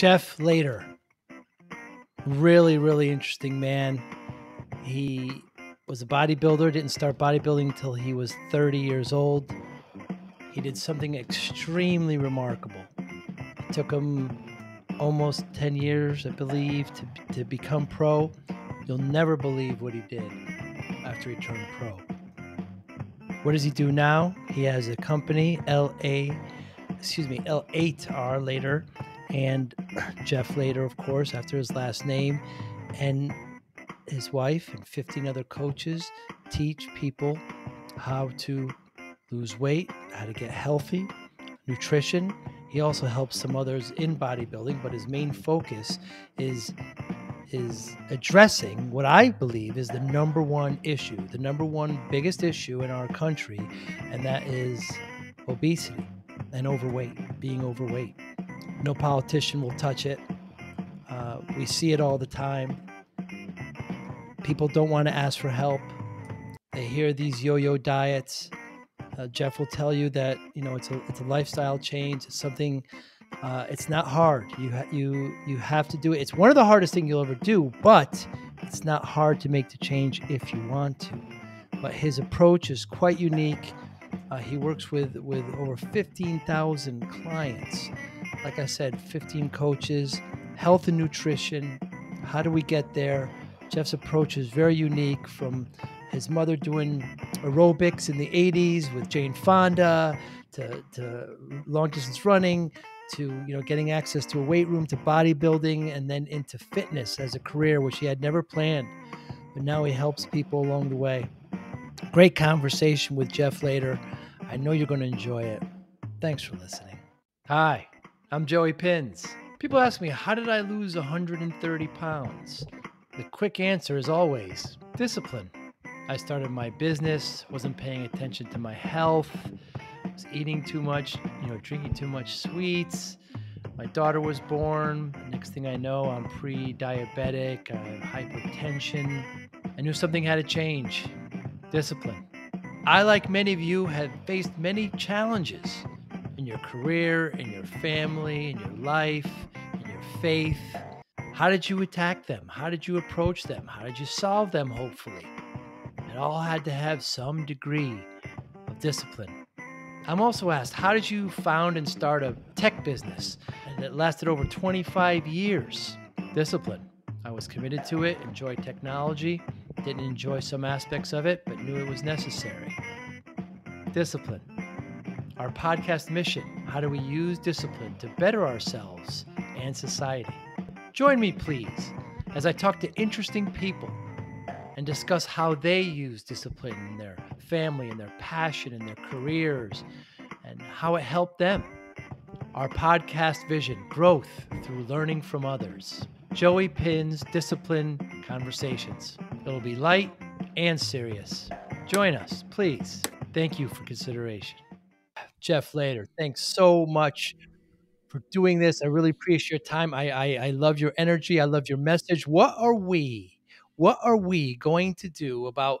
Jeff Later, really, really interesting man. He was a bodybuilder, didn't start bodybuilding until he was 30 years old. He did something extremely remarkable. It took him almost 10 years, I believe, to become pro. You'll never believe what he did after he turned pro. What does he do now? He has a company, L8R Later, and Jeff Later, of course, after his last name, and his wife and 15 other coaches teach people how to lose weight, how to get healthy, nutrition. He also helps some others in bodybuilding, but his main focus is addressing what I believe is the number one issue, the number one biggest issue in our country, and that is obesity and overweight, being overweight. No politician will touch it. We see it all the time. People don't want to ask for help. They hear these yo-yo diets. Jeff will tell you that it's a lifestyle change. It's something. It's not hard. You have to do it. It's one of the hardest things you'll ever do, but it's not hard to make the change if you want to. But his approach is quite unique. He works with over 15,000 clients. Like I said, 15 coaches, health and nutrition. How do we get there? Jeff's approach is very unique, from his mother doing aerobics in the 80s with Jane Fonda to long distance running, to getting access to a weight room, to bodybuilding, and then into fitness as a career, which he had never planned. But now he helps people along the way. Great conversation with Jeff Later. I know you're going to enjoy it. Thanks for listening. Hi, I'm Joey Pinz. People ask me, how did I lose 130 pounds? The quick answer is always discipline. I started my business, wasn't paying attention to my health, was eating too much, drinking too much sweets. My daughter was born. Next thing I know, I'm pre-diabetic. I have hypertension. I knew something had to change. Discipline. I, like many of you, have faced many challenges in your career, in your family, in your life, in your faith. How did you attack them? How did you approach them? How did you solve them, hopefully? It all had to have some degree of discipline. I'm also asked, how did you found and start a tech business that lasted over 25 years? Discipline. I was committed to it, enjoyed technology, didn't enjoy some aspects of it, but knew it was necessary. Discipline. Our podcast mission, how do we use discipline to better ourselves and society? Join me, please, as I talk to interesting people and discuss how they use discipline in their family, in their passion, in their careers, and how it helped them. Our podcast vision, growth through learning from others. Joey Pinz Discipline Conversations. It'll be light and serious. Join us, please. Thank you for consideration. Jeff Later, thanks so much for doing this. I really appreciate your time. I love your energy. I love your message. What are we going to do about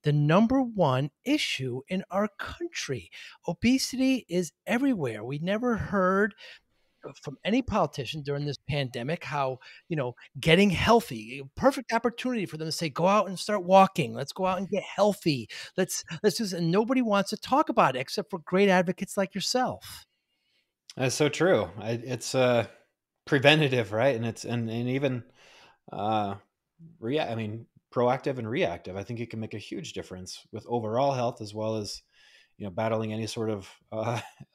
the number one issue in our country? Obesity is everywhere. We never heard from any politician during this pandemic how, getting healthy, perfect opportunity for them to say, go out and start walking. Let's go out and get healthy. Let's just, and nobody wants to talk about it except for great advocates like yourself. That's so true. It's preventative, right? And even proactive and reactive. I think it can make a huge difference with overall health, as well as battling any sort of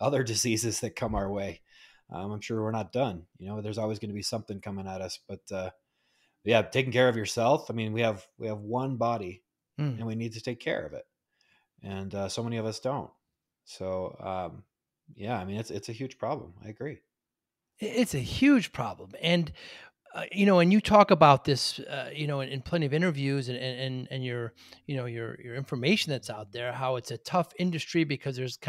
other diseases that come our way. I'm sure we're not done. There's always going to be something coming at us. But taking care of yourself. I mean, we have one body, and we need to take care of it. And so many of us don't. So it's a huge problem. I agree. It's a huge problem. And, and you talk about this, in plenty of interviews and your information that's out there, how it's a tough industry because there's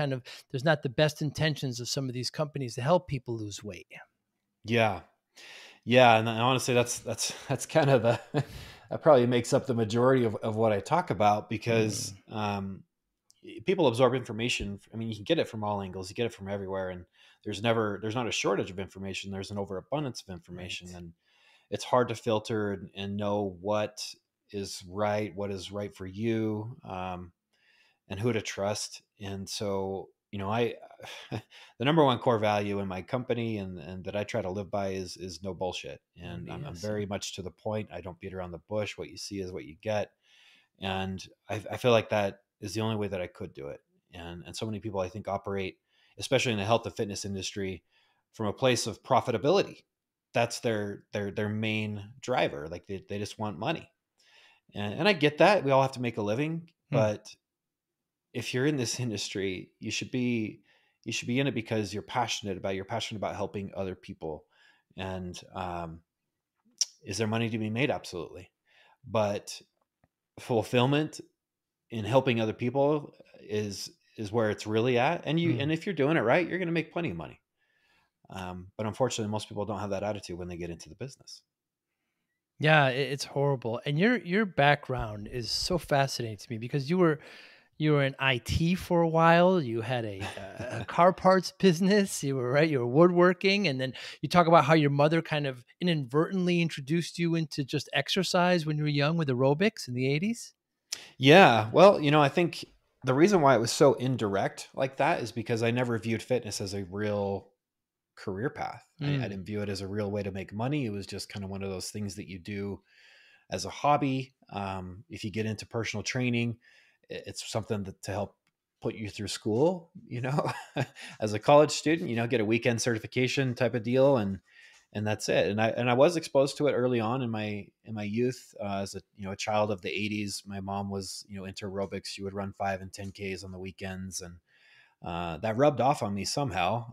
not the best intentions of some of these companies to help people lose weight. Yeah. Yeah. And honestly, that's kind of that probably makes up the majority of what I talk about, because, people absorb information. I mean, you can get it from all angles, you get it from everywhere, and there's not a shortage of information. There's an overabundance of information, Right. and it's hard to filter and know what is right for you, and who to trust. And so, I the number one core value in my company and that I try to live by is no bullshit. No And I'm BS. very much to the point. I don't beat around the bush. What you see is what you get. And I feel like that is the only way that I could do it. And so many people, I think, operate, especially in the health and fitness industry, from a place of profitability. That's their main driver. Like they just want money. And I get that. We all have to make a living, Hmm. but if you're in this industry, you should be in it because you're passionate about helping other people. And is there money to be made? Absolutely. But fulfillment in helping other people is where it's really at. And Hmm. if you're doing it right, you're going to make plenty of money. But unfortunately, most people don't have that attitude when they get into the business. Yeah, it's horrible. And your background is so fascinating to me because you were in IT for a while. You had a car parts business. You were right. You were woodworking, and then you talk about how your mother kind of inadvertently introduced you into just exercise when you were young with aerobics in the 80s. Yeah. Well, I think the reason why it was so indirect like that is because I never viewed fitness as a real career path. I Mm. didn't view it as a real way to make money. It was just kind of one of those things that you do as a hobby. If you get into personal training, it's something to help put you through school, as a college student, get a weekend certification type of deal. And that's it. And I was exposed to it early on in my youth, as a child of the 80s. My mom was, into aerobics. She would run 5 and 10Ks on the weekends. And that rubbed off on me somehow.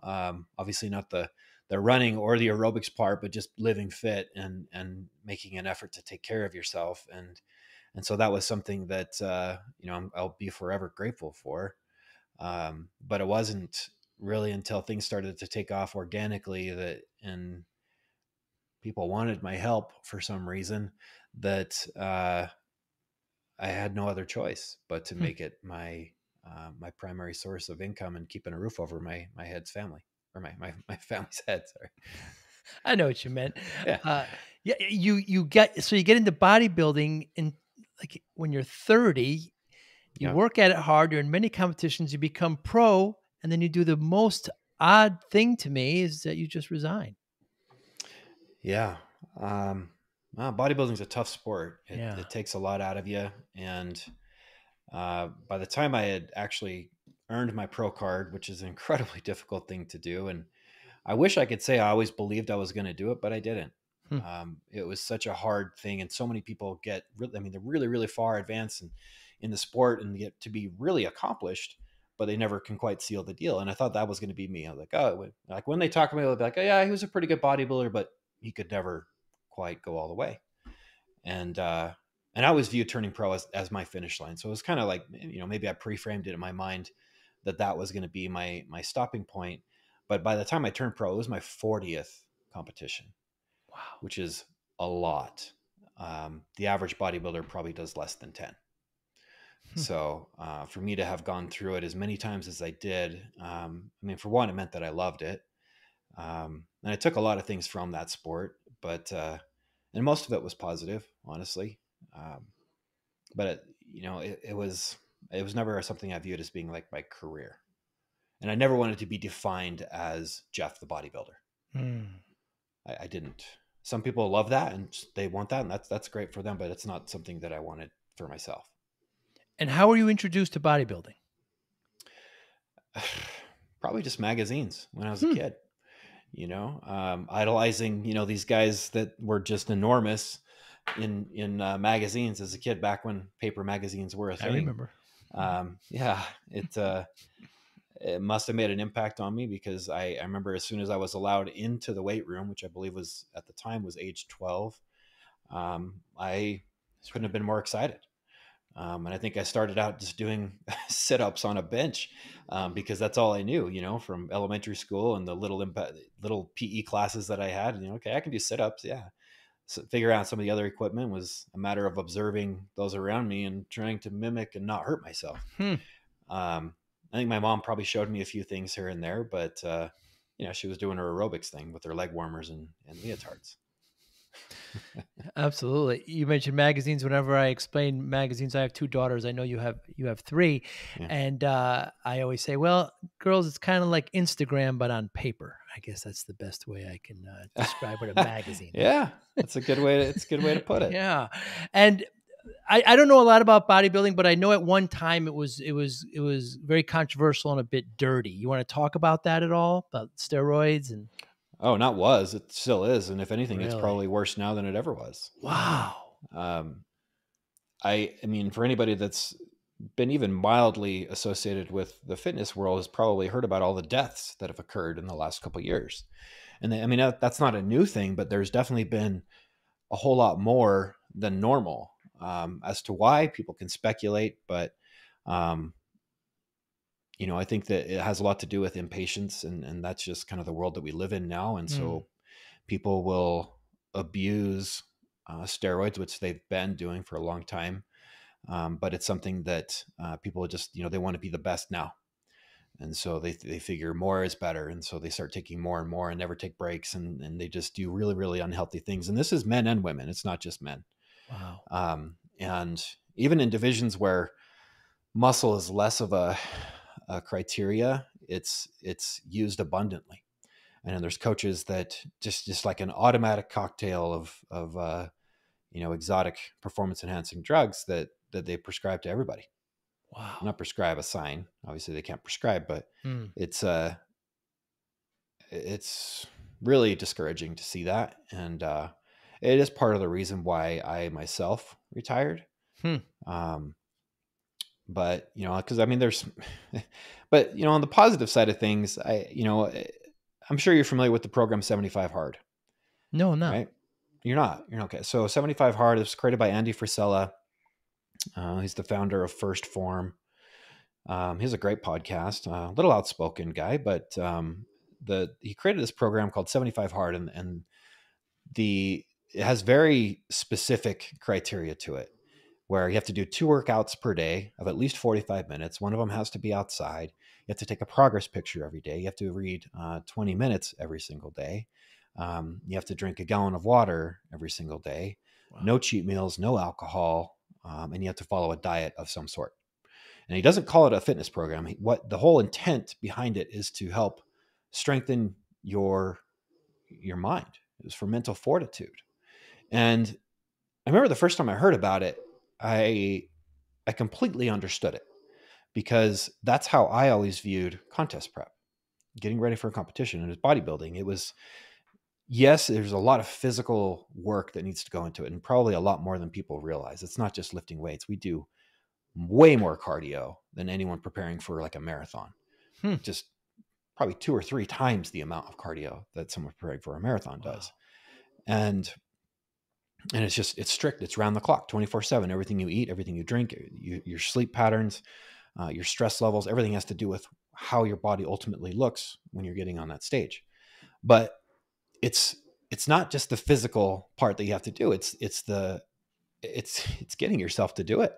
Obviously, not the running or the aerobics part, but just living fit and making an effort to take care of yourself. And so that was something that I'll be forever grateful for. But it wasn't really until things started to take off organically and people wanted my help for some reason that I had no other choice but to Hmm. make it my primary source of income and keeping a roof over my head's family, or my family's head. Sorry. I know what you meant. Yeah. Uh, yeah, you get into bodybuilding, and like when you're 30, you Yeah. work at it hard. You're in many competitions. You become pro, and then you do the most odd thing to me is that you just resign. Yeah. Well, bodybuilding's a tough sport. It, Yeah. it takes a lot out of you. And by the time I had actually earned my pro card, which is an incredibly difficult thing to do, and I wish I could say I always believed I was going to do it, but I didn't. Hmm. It was such a hard thing, and so many people get really, I mean, they're really, really far advanced in the sport and get to be really accomplished, but they never can quite seal the deal. And I thought that was going to be me. I was like, oh, like when they talk to me, they'll be like, oh yeah, he was a pretty good bodybuilder, but he could never quite go all the way. And I always viewed turning pro as my finish line. So it was kind of like, maybe I pre-framed it in my mind that was going to be my stopping point. But by the time I turned pro, it was my 40th competition, Wow. which is a lot. The average bodybuilder probably does less than 10. Hmm. So for me to have gone through it as many times as I did, I mean, for one, it meant that I loved it. And I took a lot of things from that sport, but and most of it was positive, honestly. Um, but it was never something I viewed as being like my career, and I never wanted to be defined as Jeff the bodybuilder. Hmm. I didn't. Some people love that and they want that, and that's great for them, but it's not something that I wanted for myself. And how were you introduced to bodybuilding? Probably just magazines when I was a Hmm. kid. Idolizing these guys that were just enormous in magazines as a kid, back when paper magazines were a I thing. remember. Yeah, it must have made an impact on me because I remember as soon as I was allowed into the weight room, which I believe was at the time was age 12, I That's couldn't have right. been more excited. And I think I started out just doing sit-ups on a bench, because that's all I knew, from elementary school and the little PE classes that I had. Okay, I can do sit-ups. Yeah. So figure out some of the other equipment was a matter of observing those around me and trying to mimic and not hurt myself. Hmm. I think my mom probably showed me a few things here and there, but she was doing her aerobics thing with her leg warmers and leotards. Absolutely. You mentioned magazines. Whenever I explain magazines, I have two daughters. I know you have three, Yeah. and I always say, "Well, girls, it's kind of like Instagram, but on paper." I guess that's the best way I can describe what a magazine is. Yeah, that's a good way. It's a good way to put it. Yeah, and I don't know a lot about bodybuilding, but I know at one time it was very controversial and a bit dirty. You want to talk about that at all? About steroids and Oh, not was. It still is. And if anything, it's really? probably worse now than it ever was. Wow. Um, I mean, for anybody that's been even mildly associated with the fitness world has probably heard about all the deaths that have occurred in the last couple of years. And I mean, that's not a new thing, but there's definitely been a whole lot more than normal. As to why, people can speculate, but um, I think that it has a lot to do with impatience, and that's just kind of the world that we live in now. And Mm, so people will abuse steroids, which they've been doing for a long time. But it's something that people just, they want to be the best now. And so they figure more is better. And so they start taking more and more and never take breaks. And they just do really, really unhealthy things. And this is men and women. It's not just men. wow. And even in divisions where muscle is less of a criteria, it's used abundantly. And then there's coaches that just like an automatic cocktail of exotic performance enhancing drugs that they prescribe to everybody. Wow. Not prescribe, a sign. Obviously they can't prescribe, but Mm, it's it's really discouraging to see that. And it is part of the reason why I myself retired. hmm. Um, but because I mean, there's, but on the positive side of things, I'm sure you're familiar with the program 75 Hard, No, I'm not. right? You're not okay. So 75 Hard is created by Andy Frisella. He's the founder of First Form. He has a great podcast, a little outspoken guy, but he created this program called 75 Hard, and it has very specific criteria to it, where you have to do 2 workouts per day of at least 45 minutes. One of them has to be outside. You have to take a progress picture every day. You have to read 20 minutes every single day. You have to drink a gallon of water every single day. Wow. No cheat meals, no alcohol, and you have to follow a diet of some sort. And he doesn't call it a fitness program. What the whole intent behind it is to help strengthen your mind. It was for mental fortitude. And I remember the first time I heard about it, I completely understood it, because that's how I always viewed contest prep, getting ready for a competition. And as bodybuilding, it was, yes, there's a lot of physical work that needs to go into it, and probably a lot more than people realize. It's not just lifting weights. We do way more cardio than anyone preparing for like a marathon. Hmm. Just probably 2 or 3 times the amount of cardio that someone preparing for a marathon Wow. does. And it's strict. It's round the clock, 24/7. Everything you eat, everything you drink, your sleep patterns, your stress levels, everything has to do with how your body ultimately looks when you're getting on that stage. But it's not just the physical part that you have to do. It's getting yourself to do it.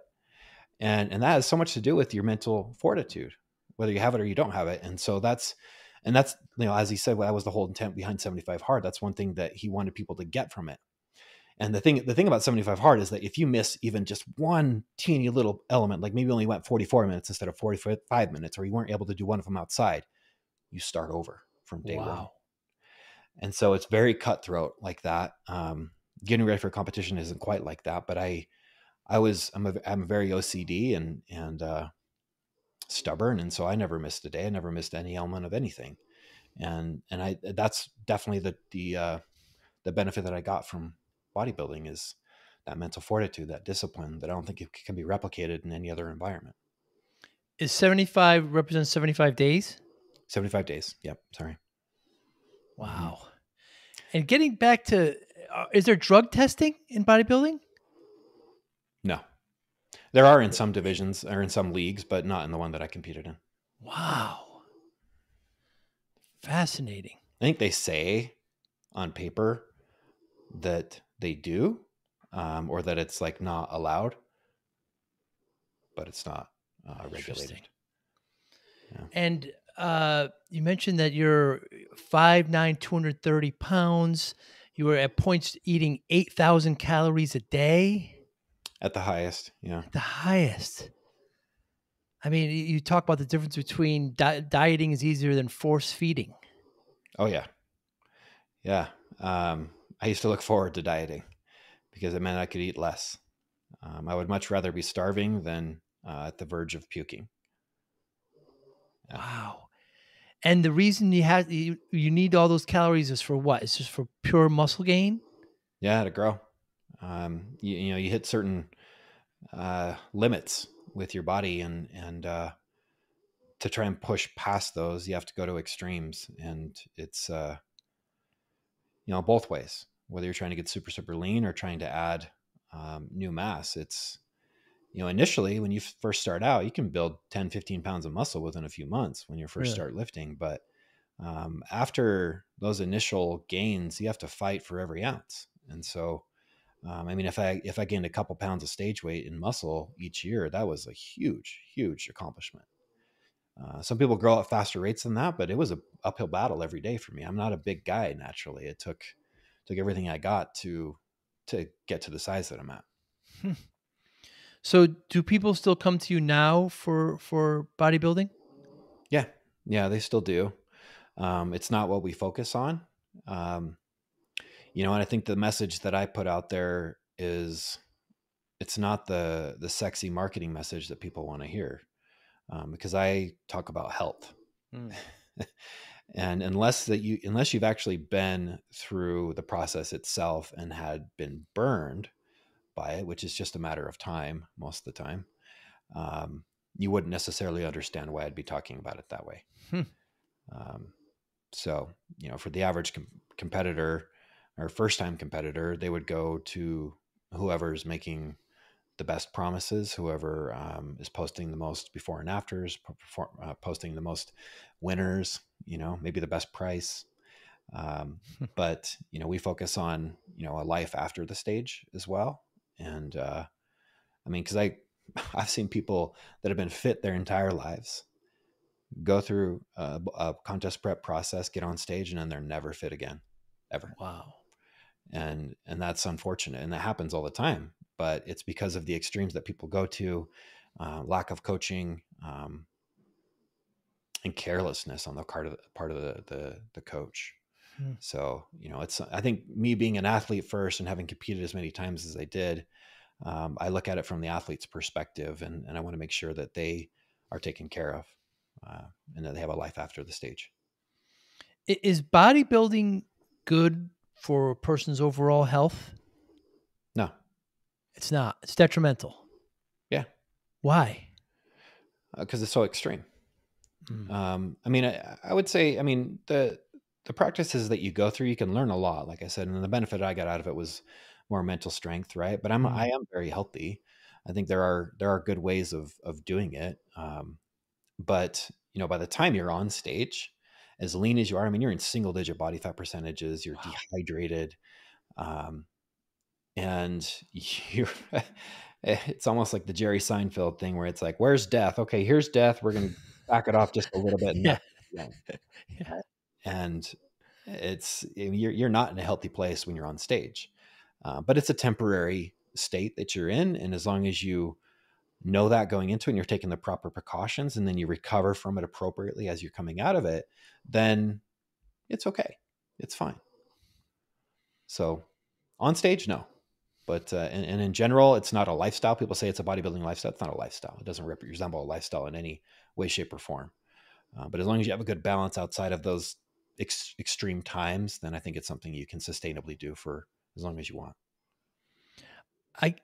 And that has so much to do with your mental fortitude, whether you have it or you don't have it. And so that's, as he said, well, that was the whole intent behind 75 Hard. That's one thing that he wanted people to get from it. And the thing about 75 Hard is that if you miss even just one teeny little element, like maybe you only went 44 minutes instead of 45 minutes, or you weren't able to do one of them outside, you start over from day one. Wow. And so it's very cutthroat like that. Getting ready for a competition isn't quite like that, but I'm a very OCD and stubborn. And so I never missed a day. I never missed any element of anything. And that's definitely the benefit that I got from bodybuilding, is that mental fortitude, that discipline that I don't think it can be replicated in any other environment. Is 75 represents 75 days? 75 days. Yep. Sorry. Mm-hmm. Wow. And getting back to, is there drug testing in bodybuilding? No, there are in some divisions or in some leagues, but not in the one that I competed in. Wow. Fascinating. I think they say on paper that they do, or that it's like not allowed, but it's not regulated. Yeah. And you mentioned that you're 5'9", 230 pounds. You were at points eating 8,000 calories a day At the highest. Yeah. at the highest. I mean, you talk about the difference between dieting is easier than force feeding. Oh yeah. Yeah. I used to look forward to dieting because it meant I could eat less. I would much rather be starving than at the verge of puking. Yeah. Wow. And the reason you need all those calories is for what? It's just for pure muscle gain? Yeah, to grow. You know, you hit certain limits with your body, and to try and push past those, you have to go to extremes, and it's you know, both ways. Whether you're trying to get super super lean or trying to add new mass, it's, you know, initially when you first start out, you can build 10, 15 pounds of muscle within a few months when you first Really? start lifting, but after those initial gains, you have to fight for every ounce. And so, I mean, if I gained a couple pounds of stage weight in muscle each year, that was a huge accomplishment. Some people grow at faster rates than that, but it was a uphill battle every day for me. I'm not a big guy naturally. It took everything I got to get to the size that I'm at. Hmm. So do people still come to you now for bodybuilding? Yeah, yeah, they still do. It's not what we focus on. Um, you know, and I think the message that I put out there is it's not the sexy marketing message that people want to hear, because I talk about health. Mm. And unless you've actually been through the process itself and had been burned by it, which is just a matter of time most of the time, um, you wouldn't necessarily understand why I'd be talking about it that way. Hmm. Um, so, you know, for the average competitor or first time competitor, they would go to whoever's making the best promises, whoever is posting the most before and afters, posting the most winners, you know, maybe the best price. Um, but, you know, we focus on, you know, a life after the stage as well. And I mean, because I've seen people that have been fit their entire lives go through a contest prep process, get on stage, and then they're never fit again, ever. Wow. And that's unfortunate, and that happens all the time. But it's because of the extremes that people go to, lack of coaching, and carelessness on the part of the coach. Hmm. So, you know, it's, I think me being an athlete first and having competed as many times as I did, I look at it from the athlete's perspective, and I want to make sure that they are taken care of, and that they have a life after the stage. Is bodybuilding good for a person's overall health? No. It's not. It's detrimental. Yeah. Why? Because it's so extreme. Mm. I mean, I would say, I mean, the practices that you go through, you can learn a lot, like I said, and the benefit I got out of it was more mental strength, right? But I Mm. am very healthy. I think there are good ways of doing it. But you know, by the time you're on stage, as lean as you are, I mean, you're in single digit body fat percentages, you're Wow. dehydrated, um, and you're it's almost like the Jerry Seinfeld thing where it's like, where's death? Okay, here's death. We're going to back it off just a little bit, and Yeah. that's again. Yeah. And you're not in a healthy place when you're on stage, but it's a temporary state that you're in, and as long as you know that going into it and you're taking the proper precautions, and then you recover from it appropriately as you're coming out of it, then it's okay. It's fine. So on stage, no. But and in general, it's not a lifestyle. People say it's a bodybuilding lifestyle. It's not a lifestyle. It doesn't resemble a lifestyle in any way, shape, or form. But as long as you have a good balance outside of those extreme times, then I think it's something you can sustainably do for as long as you want. I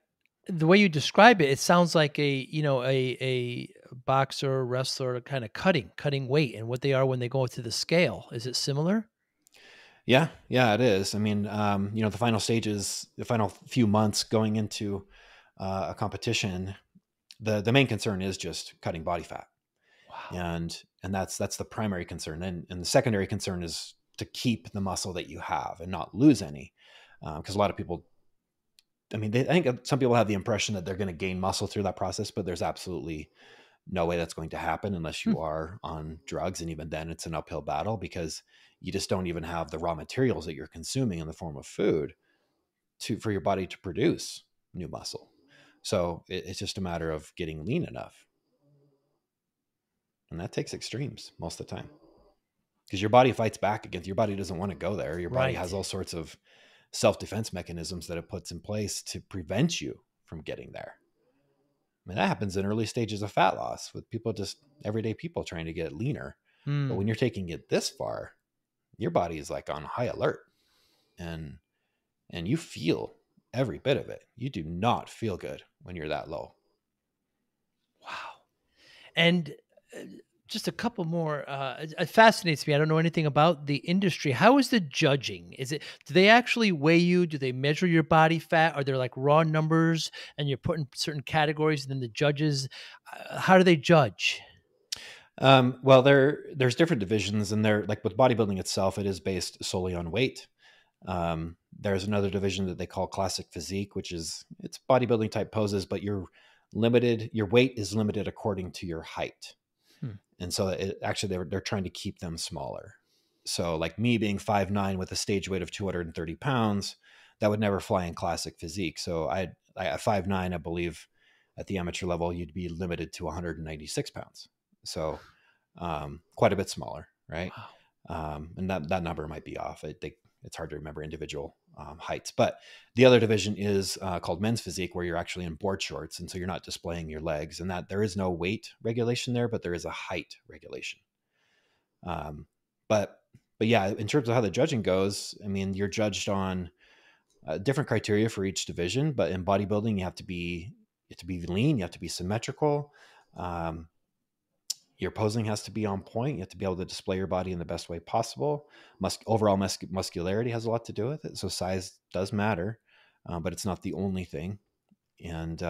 the way you describe it, it sounds like a boxer, wrestler kind of cutting weight and what they are when they go to the scale. Is it similar? Yeah, yeah, it is. I mean, you know, the final stages, the final few months going into a competition, the main concern is just cutting body fat, Wow. and that's the primary concern, and the secondary concern is to keep the muscle that you have and not lose any, because a lot of people, I mean, I think some people have the impression that they're going to gain muscle through that process, but there's absolutely No way that's going to happen unless Hmm. you are on drugs. And even then, it's an uphill battle because you just don't even have the raw materials that you're consuming in the form of food for your body to produce new muscle. So it's just a matter of getting lean enough. And that takes extremes most of the time because your body fights back against, your body doesn't want to go there. Your body has Right. all sorts of self-defense mechanisms that it puts in place to prevent you from getting there. I mean, that happens in early stages of fat loss with people, just everyday people trying to get leaner. But Hmm. when you're taking it this far, your body is like on high alert, and you feel every bit of it. You do not feel good when you're that low. Wow. And uh, just a couple more. It fascinates me. I don't know anything about the industry. How is the judging? Do they actually weigh you? Do they measure your body fat? Are there like raw numbers and you're put in certain categories and then the judges, how do they judge? Well, there's different divisions, and they're like with bodybuilding itself, it is based solely on weight. There's another division that they call classic physique, which is it's bodybuilding type poses, but your weight is limited according to your height. Hmm. And so actually they're trying to keep them smaller. So like me being 5'9" with a stage weight of 230 pounds, that would never fly in classic physique. So I at 5'9", I believe at the amateur level, you'd be limited to 196 pounds. So quite a bit smaller, right? Wow. And that number might be off. I think it's hard to remember individual heights. But the other division is called men's physique, where you're actually in board shorts, and so you're not displaying your legs. And that there is no weight regulation there, but there is a height regulation. Um, but yeah, in terms of how the judging goes, I mean, you're judged on different criteria for each division. But in bodybuilding, you have to be lean, you have to be symmetrical. Um, your posing has to be on point. You have to be able to display your body in the best way possible. Overall muscularity has a lot to do with it. So size does matter, but it's not the only thing. And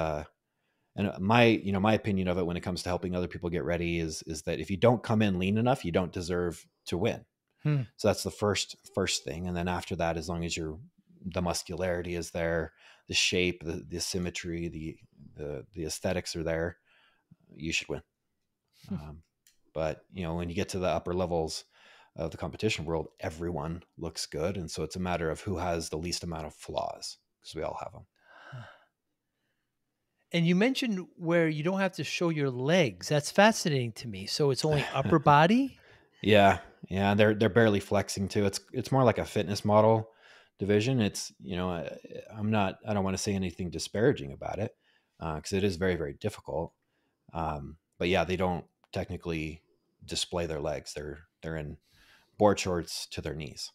my opinion of it when it comes to helping other people get ready is that if you don't come in lean enough, you don't deserve to win. Hmm. So that's the first thing. And then after that, as long as the muscularity is there, the shape, the symmetry, the aesthetics are there, you should win. Um, but when you get to the upper levels of the competition world, everyone looks good, and so it's a matter of who has the least amount of flaws because we all have them. And you mentioned where you don't have to show your legs. That's fascinating to me. So it's only upper body? Yeah, yeah, they're barely flexing too. It's more like a fitness model division. It's I don't want to say anything disparaging about it because it is very very difficult. But yeah, they don't technically display their legs. They're in board shorts to their knees.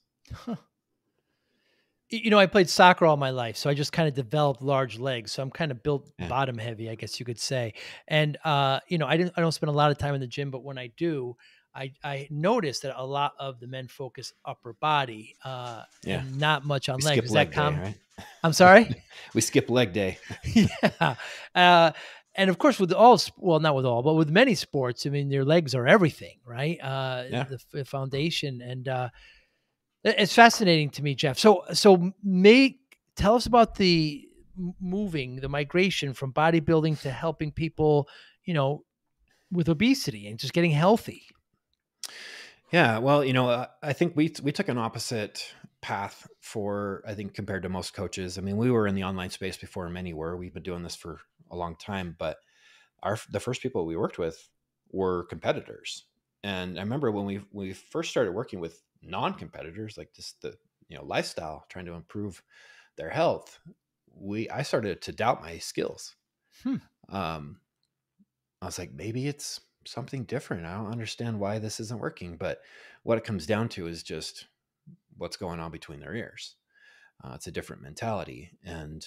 I played soccer all my life, so I just kind of developed large legs. So I'm kind of built Yeah, bottom heavy, I guess you could say. And I don't spend a lot of time in the gym, but when I do, I notice that a lot of the men focus upper body yeah. and not much on We legs. skip Is that leg day, common? right? I'm sorry. We skip leg day. Yeah. And of course, well, not with all, but with many sports, I mean, your legs are everything, right? Yeah. The foundation, and it's fascinating to me, Jeff. So make tell us about the moving, the migration from bodybuilding to helping people, you know, with obesity and just getting healthy. Yeah. Well, I think we took an opposite path for, I think, compared to most coaches. I mean, we were in the online space before many were. We've been doing this for a long time, but the first people we worked with were competitors. And I remember when we first started working with non-competitors, like just the lifestyle, trying to improve their health, I started to doubt my skills. Hmm. Um, I was like, maybe it's something different. I don't understand why this isn't working. But what it comes down to is just what's going on between their ears. It's a different mentality, and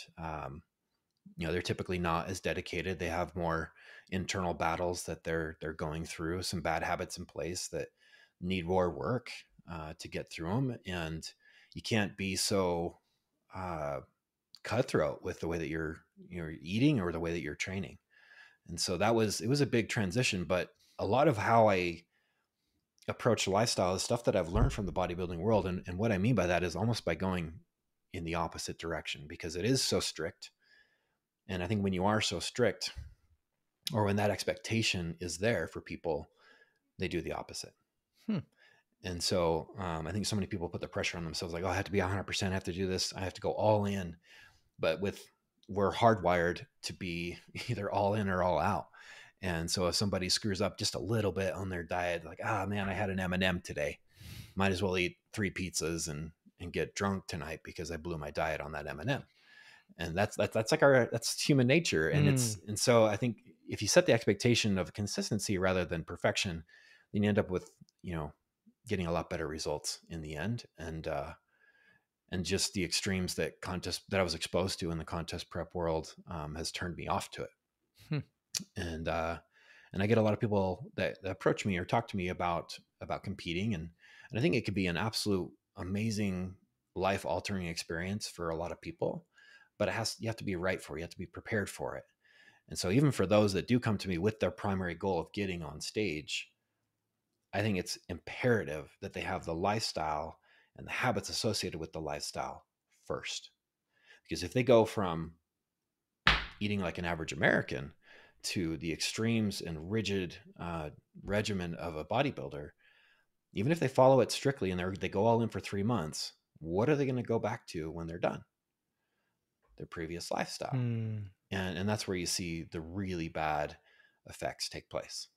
they're typically not as dedicated. They have more internal battles that they're going through, some bad habits in place that need more work to get through them, and you can't be so uh, cutthroat with the way that you're eating or the way that you're training. And so it was a big transition, but a lot of how I approach lifestyle is stuff that I've learned from the bodybuilding world. And what I mean by that is almost by going in the opposite direction because it is so strict. And I think when you are so strict, or when that expectation is there for people, they do the opposite. Hmm. And so I think so many people put the pressure on themselves, like, oh, I have to be 100%, I have to do this, I have to go all in. But we're hardwired to be either all in or all out. And so if somebody screws up just a little bit on their diet, like, ah, man, I had an M&M today, might as well eat 3 pizzas and get drunk tonight because I blew my diet on that M&M. And that's like that's human nature. And so I think if you set the expectation of consistency rather than perfection, then you end up with, getting a lot better results in the end. And just the extremes that I was exposed to in the contest prep world has turned me off to it. Hmm. And I get a lot of people that approach me or talk to me about competing, and I think it could be an absolute amazing life altering experience for a lot of people, but you have to be right for it. You have to be prepared for it. And so even for those that do come to me with their primary goal of getting on stage, I think it's imperative that they have the lifestyle and the habits associated with the lifestyle first. Because if they go from eating like an average American to the extremes and rigid regimen of a bodybuilder, even if they follow it strictly and they go all in for 3 months, what are they going to go back to when they're done? Their previous lifestyle. And that's where you see the really bad effects take place.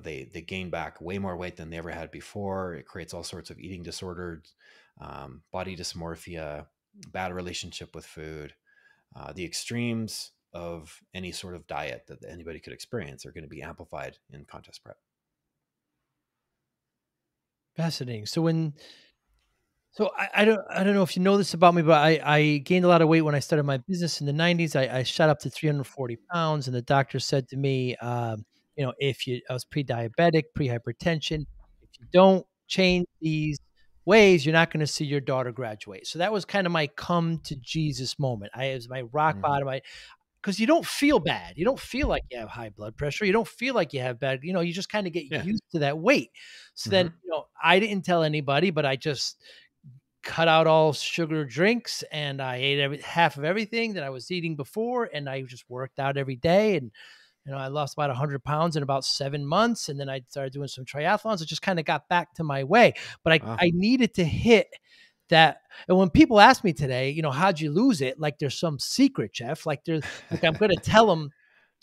They gain back way more weight than they ever had before. It creates all sorts of eating disorders, body dysmorphia, bad relationship with food. The extremes of any sort of diet that anybody could experience are going to be amplified in contest prep. Fascinating. So I don't know if you know this about me, but I gained a lot of weight when I started my business in the 90s. I shot up to 340 pounds, and the doctor said to me, I was pre-diabetic, pre-hypertension. If you don't change these ways, you're not going to see your daughter graduate. So that was kind of my come to Jesus moment. It was my rock Mm-hmm. bottom. Because you don't feel bad. You don't feel like you have high blood pressure. You don't feel like you have bad, you just kind of get Yeah. used to that weight. So Mm-hmm. then, I didn't tell anybody, but I just cut out all sugar drinks and I ate half of everything that I was eating before. And I just worked out every day. And, I lost about 100 pounds in about 7 months. And then I started doing some triathlons. It just kind of got back to my way. But Wow. I needed to hit that. And when people ask me today, how'd you lose it? Like there's some secret, Jeff. Like I'm going to tell them,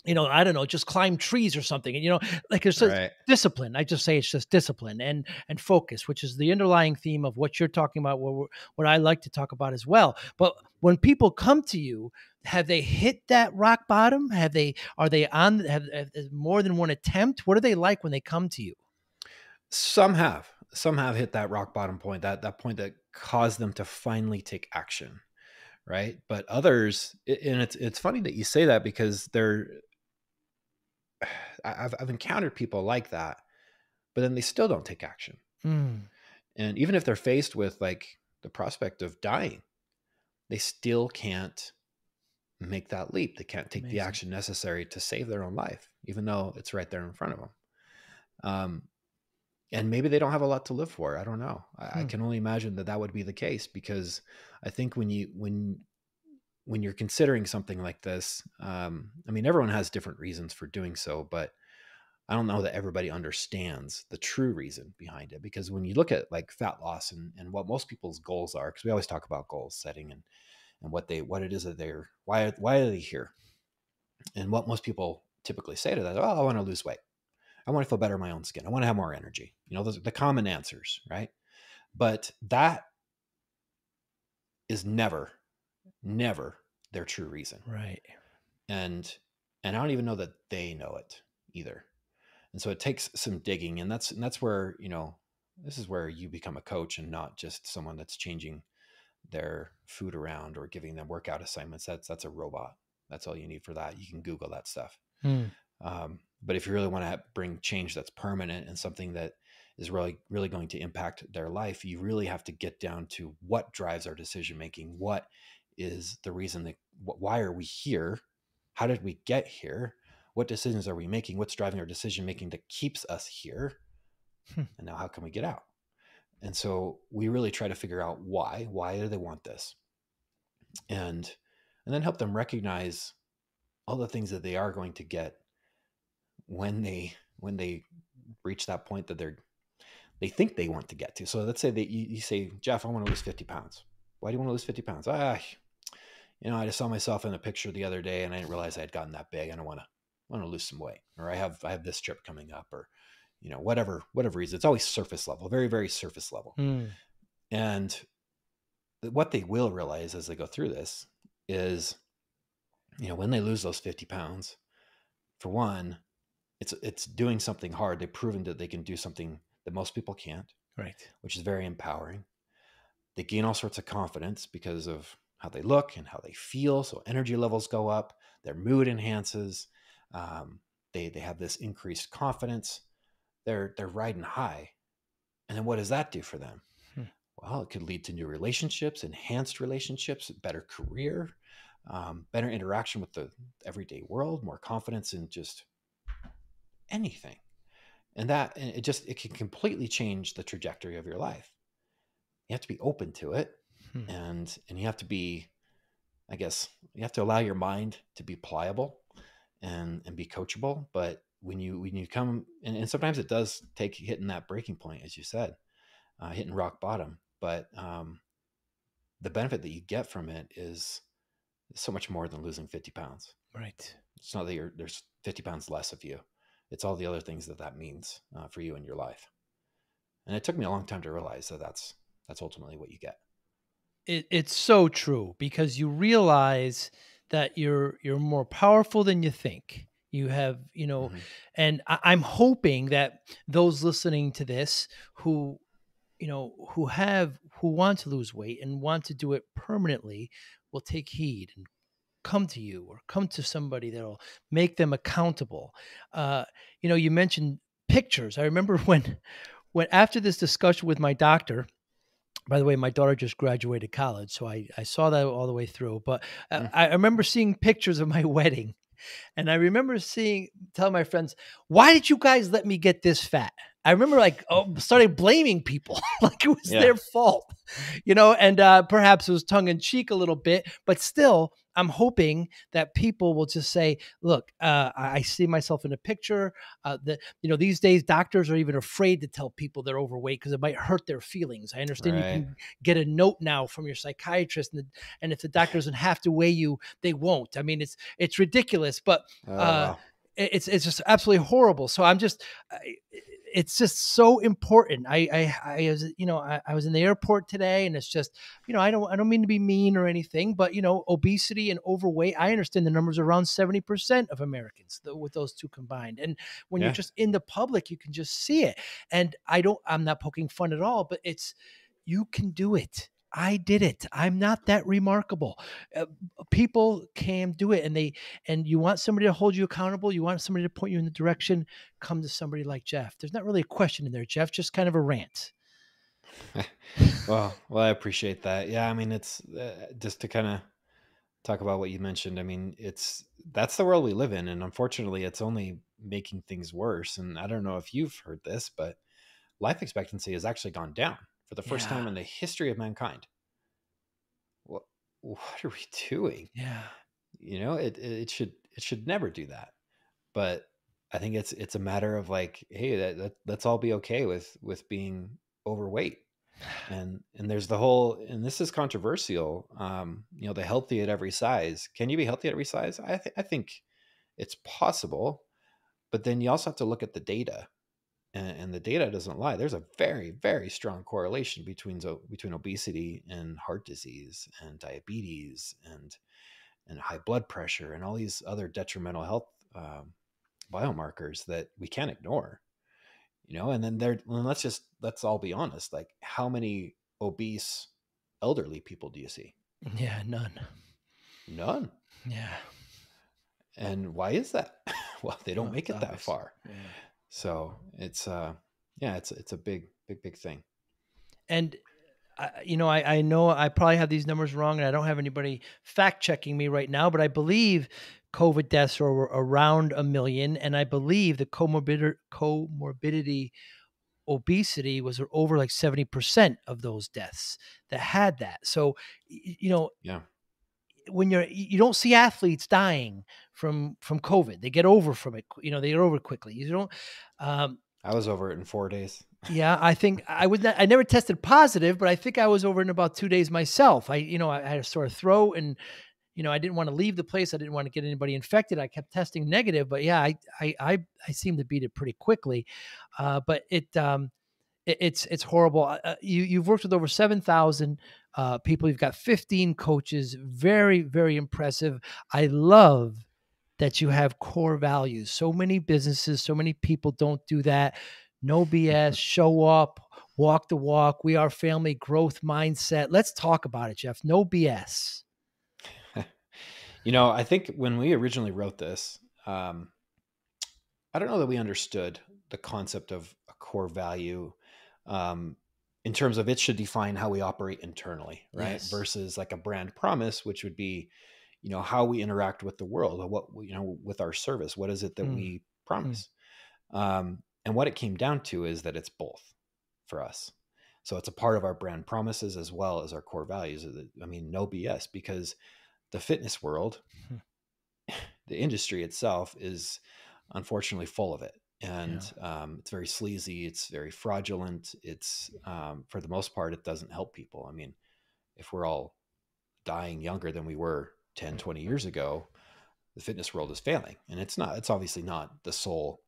I don't know, just climb trees or something. And, like it's just Right. discipline. I just say it's just discipline and focus, which is the underlying theme of what you're talking about, what I like to talk about as well. But when people come to you, have they hit that rock bottom? Are they have more than one attempt? What are they like when they come to you? Some have hit that rock bottom point, that point that caused them to finally take action. Right. But others, and it's funny that you say that, because I've encountered people like that, but then they still don't take action. Mm. And even if they're faced with like the prospect of dying, they still can't make that leap. They can't take the Amazing. action necessary to save their own life, even though it's right there in front of them. And maybe they don't have a lot to live for. I don't know. I can only imagine that would be the case, because I think when you're considering something like this, I mean, everyone has different reasons for doing so, but I don't know that everybody understands the true reason behind it. Because when you look at like fat loss and what most people's goals are, because we always talk about goal setting and what it is that why are they here? And what most people typically say to that, oh, I want to lose weight. I want to feel better in my own skin. I want to have more energy. Those are the common answers, right? But that is never their true reason. Right. And I don't even know that they know it either. And so it takes some digging, and that's where, this is where you become a coach and not just someone that's changing their food around or giving them workout assignments. That's a robot. That's all you need for that. You can Google that stuff. But if you really want to bring change that's permanent and something that is really, really going to impact their life, you really have to get down to what drives our decision making. What is the reason why are we here? How did we get here? What decisions are we making? What's driving our decision making that keeps us here? And now how can we get out? And so we really try to figure out why do they want this? And then help them recognize all the things that they are going to get when they reach that point that they think they want to get to. So let's say that you say, Jeff, I want to lose 50 pounds. Why do you want to lose 50 pounds? I just saw myself in a picture the other day and I didn't realize I had gotten that big. And I want to lose some weight, or I have this trip coming up, or, whatever reason. It's always surface level, very, very surface level. And what they will realize as they go through this is, when they lose those 50 pounds, for one, it's doing something hard. They've proven that they can do something that most people can't, Right. which is very empowering. They gain all sorts of confidence because of how they look and how they feel. So energy levels go up, their mood enhances. They have this increased confidence. They're riding high. And then what does that do for them? Well, it could lead to new relationships, enhanced relationships, better career, better interaction with the everyday world, more confidence in just anything. And it can completely change the trajectory of your life. You have to be open to it. And you have to be, I guess, you have to allow your mind to be pliable and be coachable. But when you come, and sometimes it does take hitting that breaking point, as you said, hitting rock bottom. But the benefit that you get from it is so much more than losing 50 pounds. Right. It's not that there's 50 pounds less of you. It's all the other things that means for you in your life. And it took me a long time to realize that that's ultimately what you get. It's so true, because you realize that you're more powerful than you think. You have, and I'm hoping that those listening to this who want to lose weight and want to do it permanently will take heed and come to you, or come to somebody that'll make them accountable. You mentioned pictures. I remember when after this discussion with my doctor. By the way, my daughter just graduated college, so I saw that all the way through. But I remember seeing pictures of my wedding, and I remember telling my friends, "Why did you guys let me get this fat?" I remember started blaming people like it was their fault, and perhaps it was tongue in cheek a little bit, but still, I'm hoping that people will just say, look, I see myself in a picture. These days doctors are even afraid to tell people they're overweight because it might hurt their feelings. I understand You can get a note now from your psychiatrist, and if the doctor doesn't have to weigh you, they won't. I mean, it's ridiculous, but Wow. it's just absolutely horrible. So it's just so important. I was, I was in the airport today, and it's just, I don't mean to be mean or anything, but obesity and overweight, I understand the numbers are around 70% of Americans with those two combined. And when you're just in the public, you can just see it. And I'm not poking fun at all, but you can do it. I did it. I'm not that remarkable. People can do it, and you want somebody to hold you accountable. You want somebody to point you in the direction. Come to somebody like Jeff. There's not really a question in there, Jeff. Just kind of a rant. well, I appreciate that. Yeah, I mean, it's just to kind of talk about what you mentioned. I mean, that's the world we live in, and unfortunately, it's only making things worse. And I don't know if you've heard this, but life expectancy has actually gone down for the first time in the history of mankind. What are we doing? Yeah. It should never do that. But I think it's a matter of like, hey, let's all be okay with being overweight. And there's the whole, and this is controversial, the healthy at every size. Can you be healthy at every size? I think it's possible, but then you also have to look at the data. And the data doesn't lie. There's a very, very strong correlation between obesity and heart disease and diabetes and high blood pressure and all these other detrimental health biomarkers that we can't ignore. And then let's all be honest. Like, how many obese elderly people do you see? Yeah, none. None. Yeah. And why is that? Well, they don't make it that far. Yeah. So it's it's a big thing. And I know I probably have these numbers wrong, and I don't have anybody fact checking me right now, but I believe COVID deaths are around 1 million. And I believe the comorbidity obesity was over like 70% of those deaths that had that. So, Yeah. when you don't see athletes dying from COVID. They get over from it. They get over it quickly. You don't. Um, I was over it in 4 days. yeah, I think I was not, I never tested positive, but I think I was over in about 2 days myself. I had a sore throat, and I didn't want to leave the place. I didn't want to get anybody infected. I kept testing negative, but yeah, I seem to beat it pretty quickly. But it's horrible. You've worked with over 7,000 people. You've got 15 coaches. Very, very impressive. I love that you have core values. So many businesses, so many people don't do that. No BS. Show up. Walk the walk. We are family growth mindset. Let's talk about it, Jeff. No BS. I think when we originally wrote this, I don't know that we understood the concept of a core value, um, in terms of it should define how we operate internally, right? Yes. Versus like a brand promise, which would be, how we interact with the world, or with our service. What is it that Hmm. we Hmm. promise? And what it came down to is that it's both for us. So it's a part of our brand promises as well as our core values. I mean, no BS, because the fitness world, Hmm. the industry itself, is unfortunately full of it. Yeah. And it's very sleazy. It's very fraudulent. It's, for the most part, it doesn't help people. I mean, if we're all dying younger than we were 10, 20 years ago, the fitness world is failing. And it's obviously not the sole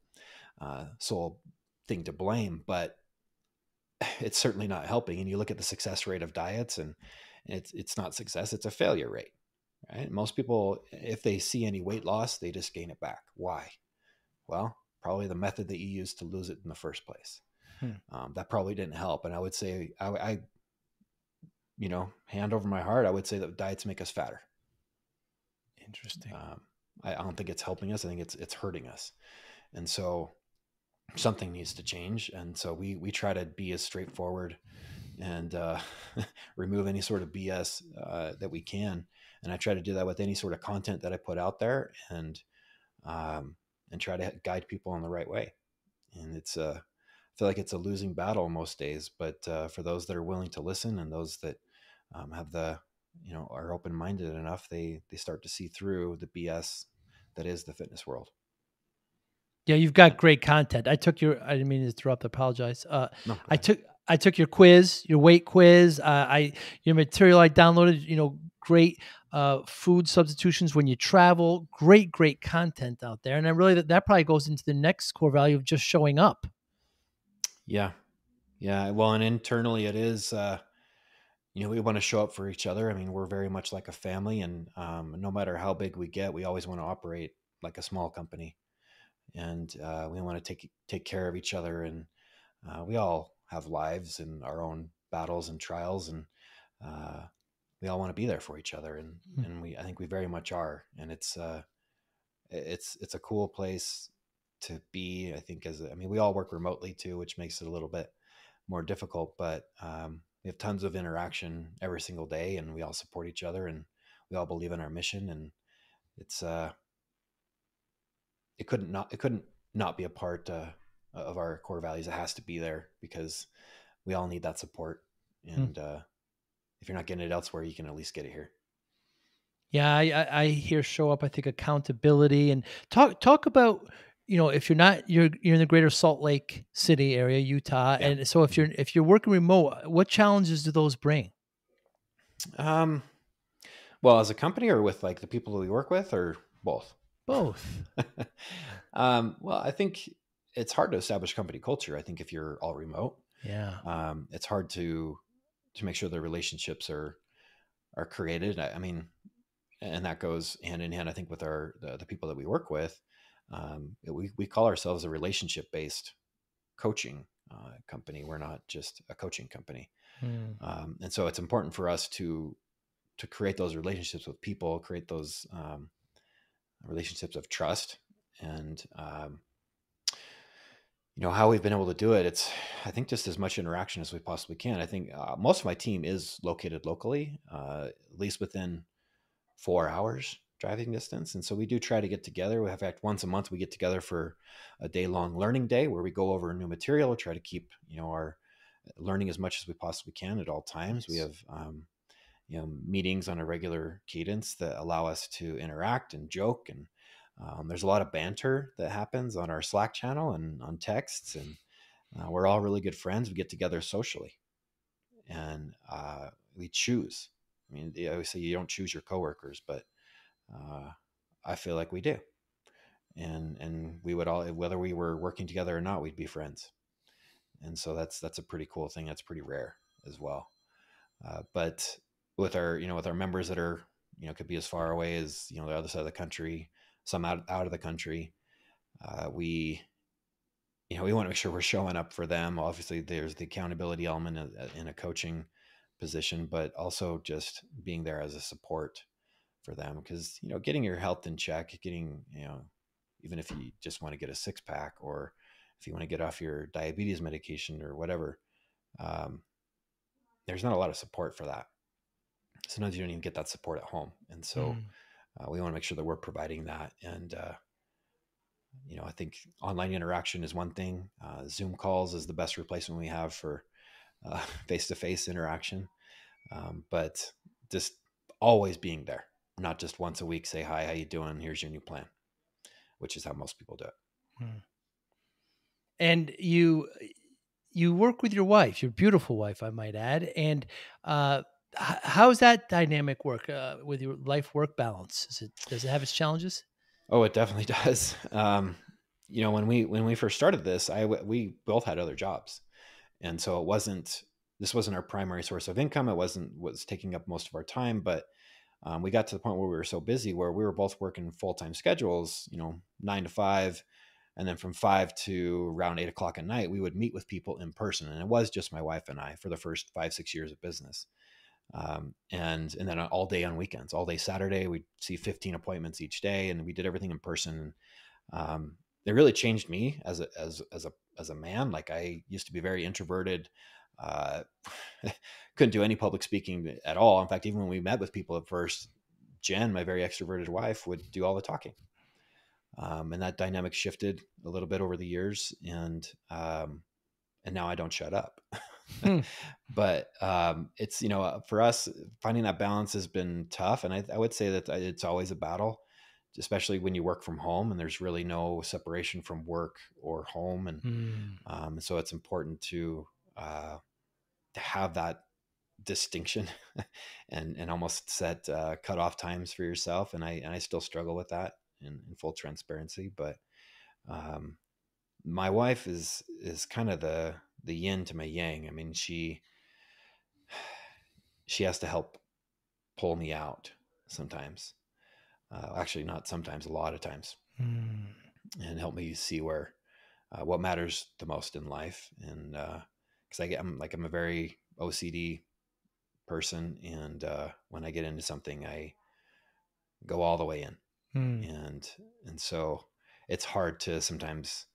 thing to blame, but it's certainly not helping. And you look at the success rate of diets, and it's not success, it's a failure rate, right? Most people, if they see any weight loss, they just gain it back. Why? Well, probably the method that you used to lose it in the first place. Hmm. That probably didn't help. And I would say, hand over my heart, I would say that diets make us fatter. Interesting. I don't think it's helping us. I think it's hurting us. And so something needs to change. And so we try to be as straightforward and remove any sort of BS that we can. And I try to do that with any sort of content that I put out there, and try to guide people in the right way. And I feel like it's a losing battle most days, but for those that are willing to listen, and those that have are open-minded enough, they start to see through the BS that is the fitness world. Yeah, you've got great content. I didn't mean to interrupt. I apologize. No, go I ahead. took your quiz, your weight quiz. Your material I downloaded. Great food substitutions when you travel. Great content out there, and I really that probably goes into the next core value of just showing up. Yeah. Yeah. Well, and internally it is, we want to show up for each other. I mean, we're very much like a family, and no matter how big we get, we always want to operate like a small company. And we want to take care of each other. And we all have lives and our own battles and trials, and uh, we all want to be there for each other. And Hmm. I think we very much are. And it's a cool place to be. I think we all work remotely too, which makes it a little bit more difficult, but we have tons of interaction every single day, and we all support each other, and we all believe in our mission. And it's it couldn't not be a part of our core values. It has to be there because we all need that support. Hmm. And if you're not getting it elsewhere, you can at least get it here. Yeah, I hear show up. I think accountability, and talk about if you're in the greater Salt Lake City area, Utah, Yeah. and so if you're working remote, what challenges do those bring? Um, well, as a company, or with like the people that we work with, or both? Both. Well, I think it's hard to establish company culture. I think if you're all remote, Yeah. it's hard to make sure the relationships are created. I mean, and that goes hand in hand, I think, with the people that we work with. We call ourselves a relationship based coaching company. We're not just a coaching company, Hmm. and so it's important for us to create those relationships with people, create those relationships of trust. And how we've been able to do it, it's, I think, just as much interaction as we possibly can. I think most of my team is located locally, at least within 4 hours driving distance. And so we do try to get together. We have, in fact, once a month we get together for a day-long learning day where we go over new material. We try to keep our learning as much as we possibly can at all times. We Nice. have meetings on a regular cadence that allow us to interact and joke. And there's a lot of banter that happens on our Slack channel and on texts. And we're all really good friends. We get together socially, and we choose. I mean, they always say you don't choose your coworkers, but uh, I feel like we do. And we would all, whether we were working together or not, we'd be friends. And so that's a pretty cool thing. That's pretty rare as well. But with our, with our members that are, could be as far away as, the other side of the country, some out of the country, we, we want to make sure we're showing up for them. Obviously there's the accountability element in a coaching position, but also just being there as a support for them. Because, getting your health in check, getting, even if you just want to get a six pack, or if you want to get off your diabetes medication or whatever, um, there's not a lot of support for that. Sometimes you don't even get that support at home. And so we want to make sure that we're providing that. And, I think online interaction is one thing. Zoom calls is the best replacement we have for face-to-face interaction. But just always being there, not just once a week, say, hi, how you doing? Here's your new plan, which is how most people do it. And you work with your wife, your beautiful wife, I might add. And how's that dynamic work with your life work balance? Does it have its challenges? Oh, it definitely does. When we first started this, we both had other jobs, and so this wasn't our primary source of income. It was taking up most of our time, but we got to the point where we were so busy, where we were both working full-time schedules, 9 to 5. And then from 5 to around 8 o'clock at night, we would meet with people in person. And it was just my wife and I for the first 5-6 years of business. And then all day on weekends, all day Saturday, we'd see 15 appointments each day, and we did everything in person. It really changed me as a man. Like, I used to be very introverted, uh, couldn't do any public speaking at all. In fact, even when we met with people at first, Jen, my very extroverted wife, would do all the talking. And that dynamic shifted a little bit over the years, and now I don't shut up. But it's, for us, finding that balance has been tough, and I would say that it's always a battle, especially when you work from home and there's really no separation from work or home. And so it's important to have that distinction and almost set cutoff times for yourself. And I still struggle with that in full transparency. But my wife is kind of the yin to my yang. I mean, she has to help pull me out sometimes. Actually, not sometimes, a lot of times, and help me see where what matters the most in life. And because I'm a very OCD person, and when I get into something, I go all the way in. And so it's hard to sometimes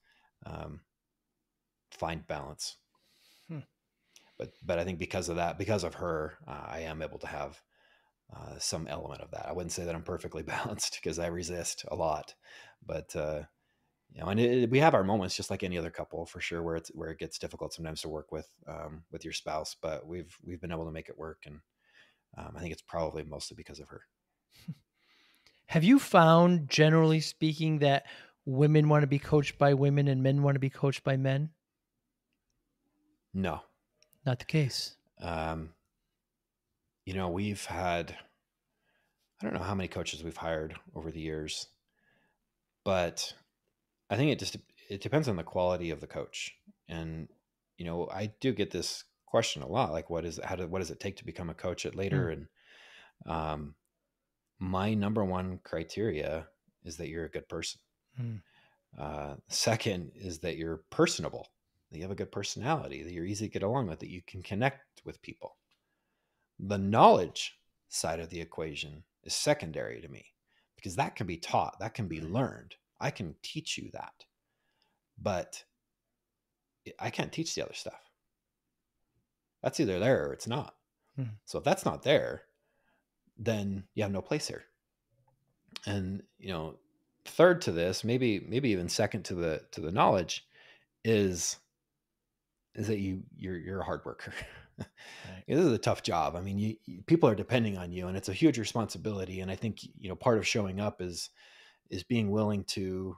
find balance. But I think because of that, because of her, I am able to have some element of that. I wouldn't say that I'm perfectly balanced, because I resist a lot, but and we have our moments, just like any other couple, for sure, where it gets difficult sometimes to work with your spouse. But we've been able to make it work, and I think it's probably mostly because of her. Have you found, generally speaking, that women want to be coached by women and men want to be coached by men? No, not the case. We've had, I don't know how many coaches we've hired over the years, but I think it depends on the quality of the coach. And, I do get this question a lot, like, what does it take to become a coach at Later? And my number one criteria is that you're a good person. Second is that you're personable, that you have a good personality, that you're easy to get along with, that you can connect with people. The knowledge side of the equation is secondary to me, because that can be taught, that can be learned. I can teach you that, but I can't teach the other stuff. That's either there or it's not. So if that's not there, then you have no place here. And, third to this, maybe even second to the knowledge, is that you're a hard worker. Right. This is a tough job. I mean, people are depending on you, and it's a huge responsibility. And I think part of showing up is being willing to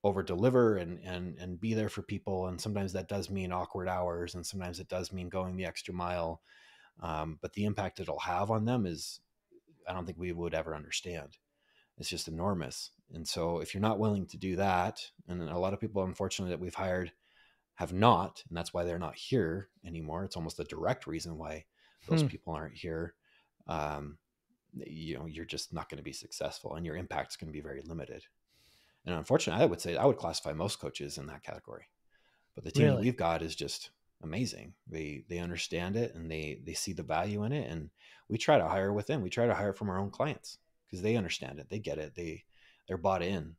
over deliver and be there for people. And sometimes that does mean awkward hours, and sometimes it does mean going the extra mile. But the impact it'll have on them is, I don't think we would ever understand. It's just enormous. And so if you're not willing to do that, and a lot of people, unfortunately, that we've hired have not, and that's why they're not here anymore. It's almost a direct reason why those Hmm. people aren't here. Um, you're just not going to be successful, and your impact's going to be very limited. And unfortunately, I would say I would classify most coaches in that category. But the team that Really? we've got is just amazing. They understand it, and they see the value in it. And we try to hire within. We try to hire from our own clients because they understand it. They get it. They're bought in.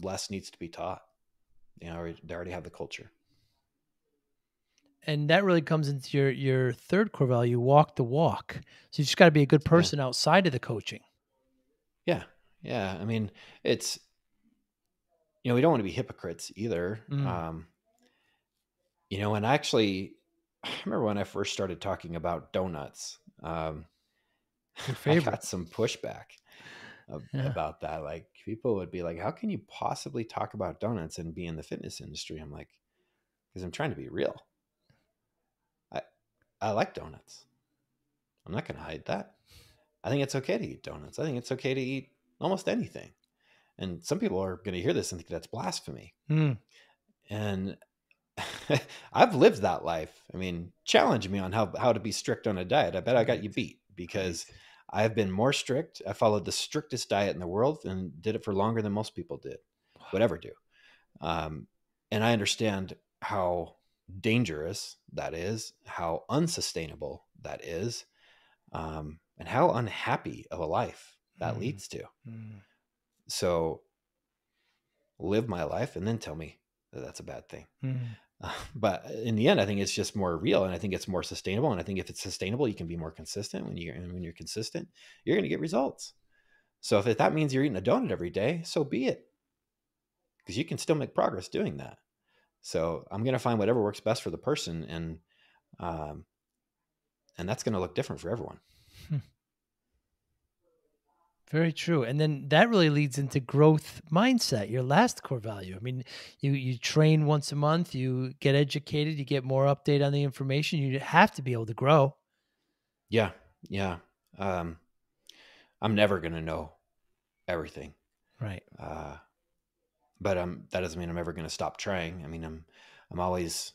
Less needs to be taught. They already have the culture. And that really comes into your third core value, walk the walk. So you just got to be a good Yeah. person outside of the coaching. Yeah. Yeah. I mean, it's, we don't want to be hypocrites either. Mm. And actually, I remember when I first started talking about donuts, Your I favorite. got some pushback Yeah. about that. Like, people would be like, how can you possibly talk about donuts and be in the fitness industry? I'm like, because I'm trying to be real. I, I like donuts. I'm not going to hide that. I think it's okay to eat donuts. I think it's okay to eat almost anything. And some people are going to hear this and think that's blasphemy. Mm. And I've lived that life. I mean, challenge me on how to be strict on a diet. I bet I got you beat, because Right. I've been more strict. I followed the strictest diet in the world and did it for longer than most people would ever do. Um, and I understand how dangerous that is, how unsustainable that is, and how unhappy of a life that Mm. leads to. Mm. So live my life and then tell me that that's a bad thing. Mm. But in the end, I think it's just more real, and I think it's more sustainable. And I think if it's sustainable, you can be more consistent. When you're consistent, you're going to get results. So if that means you're eating a donut every day, so be it, because you can still make progress doing that. So I'm going to find whatever works best for the person, um, and that's going to look different for everyone. Hmm. Very true. And then that really leads into growth mindset, your last core value. I mean, you train once a month, you get educated, you get more update on the information. You have to be able to grow. Yeah, yeah. Um, I'm never going to know everything, Right. uh, but that doesn't mean I'm ever going to stop trying. I mean, I'm always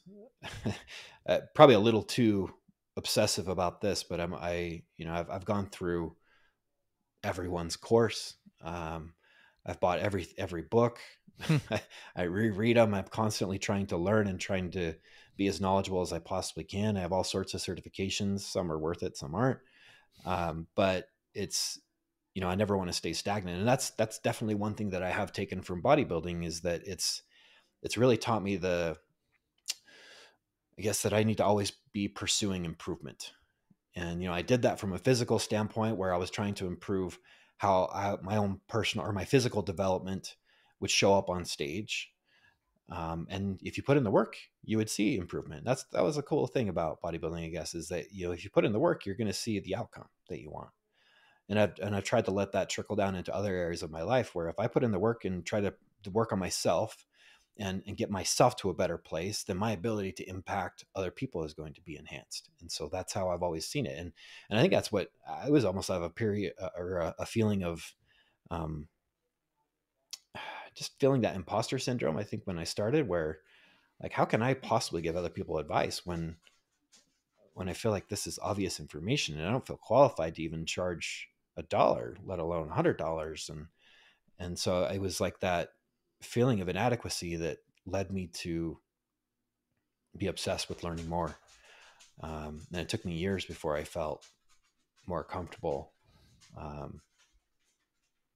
probably a little too obsessive about this, but I've gone through everyone's course. I've bought every book. Hmm. I reread them. I'm constantly trying to learn and trying to be as knowledgeable as I possibly can. I have all sorts of certifications. Some are worth it, some aren't. But it's, I never want to stay stagnant. And that's definitely one thing that I have taken from bodybuilding, is that it's really taught me I guess that I need to always be pursuing improvement. And, I did that from a physical standpoint, where I was trying to improve how my own personal or my physical development would show up on stage. And if you put in the work, you would see improvement. That was a cool thing about bodybuilding, I guess, is that, if you put in the work, you're going to see the outcome that you want. And I've tried to let that trickle down into other areas of my life, where if I put in the work and try to work on myself and get myself to a better place, then my ability to impact other people is going to be enhanced. And so that's how I've always seen it. And I think that's what I was almost out of a period or a feeling of, um, just feeling that imposter syndrome. I think when I started, where like, how can I possibly give other people advice when I feel like this is obvious information, and I don't feel qualified to even charge $1, let alone $100. And so it was like that feeling of inadequacy that led me to be obsessed with learning more. And it took me years before I felt more comfortable. Um,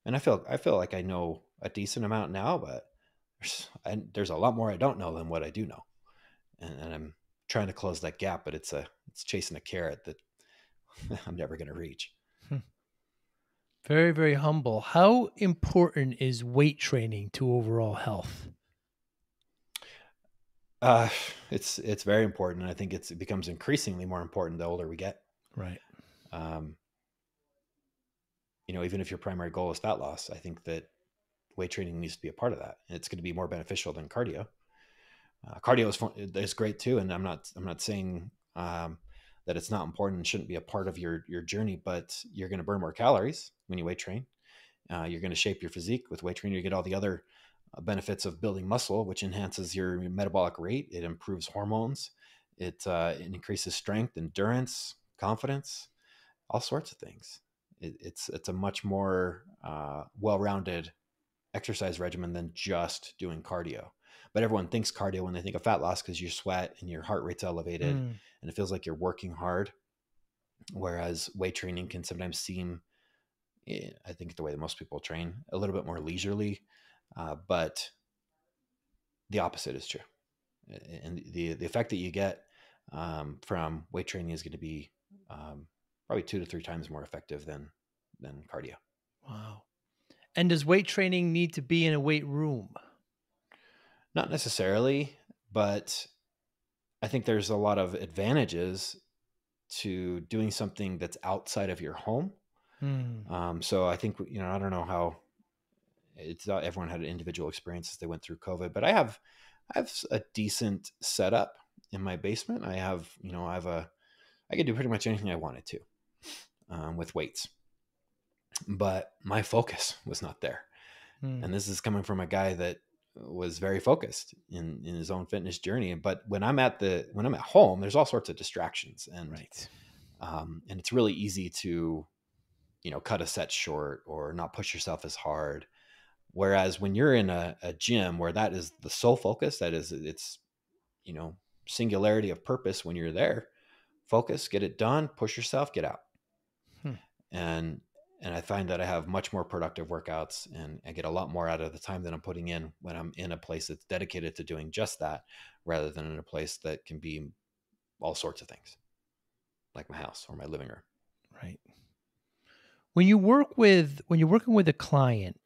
and I feel like I know a decent amount now, but there's a lot more I don't know than what I do know. And I'm trying to close that gap, but it's chasing a carrot that I'm never going to reach. Hmm. Very, very humble. How important is weight training to overall health? Uh, it's very important. I think it becomes increasingly more important the older we get. Right. Um, Even if your primary goal is fat loss, I think that weight training needs to be a part of that. And it's going to be more beneficial than cardio. Cardio is great too, and I'm not saying that it's not important and shouldn't be a part of your journey. But you're going to burn more calories when you weight train. You're going to shape your physique with weight training. You get all the other benefits of building muscle, which enhances your metabolic rate. It improves hormones. It increases strength, endurance, confidence, all sorts of things. It's a much more well-rounded exercise regimen than just doing cardio. But everyone thinks cardio when they think of fat loss because you sweat and your heart rate's elevated Mm. and it feels like you're working hard. Whereas weight training can sometimes seem, I think the way that most people train, a little bit more leisurely, but the opposite is true. And the effect that you get from weight training is going to be probably 2 to 3 times more effective than cardio. Wow. And does weight training need to be in a weight room? Not necessarily, but I think there's a lot of advantages to doing something that's outside of your home. Mm. So I think, I don't know how it's not everyone had an individual experience as they went through COVID, but I have a decent setup in my basement. I could do pretty much anything I wanted to with weights, but my focus was not there. Mm. And this is coming from a guy that was very focused in his own fitness journey. But when I'm at home, there's all sorts of distractions, Right. and it's really easy to, cut a set short or not push yourself as hard. Whereas when you're in a gym where that is the sole focus, it's, you know, singularity of purpose. When you're there, focus, get it done, push yourself, get out. Hmm. And I find that I have much more productive workouts and I get a lot more out of the time that I'm putting in when I'm in a place that's dedicated to doing just that, rather than in a place that can be all sorts of things, like my house or my living room. Right. When you're working with a client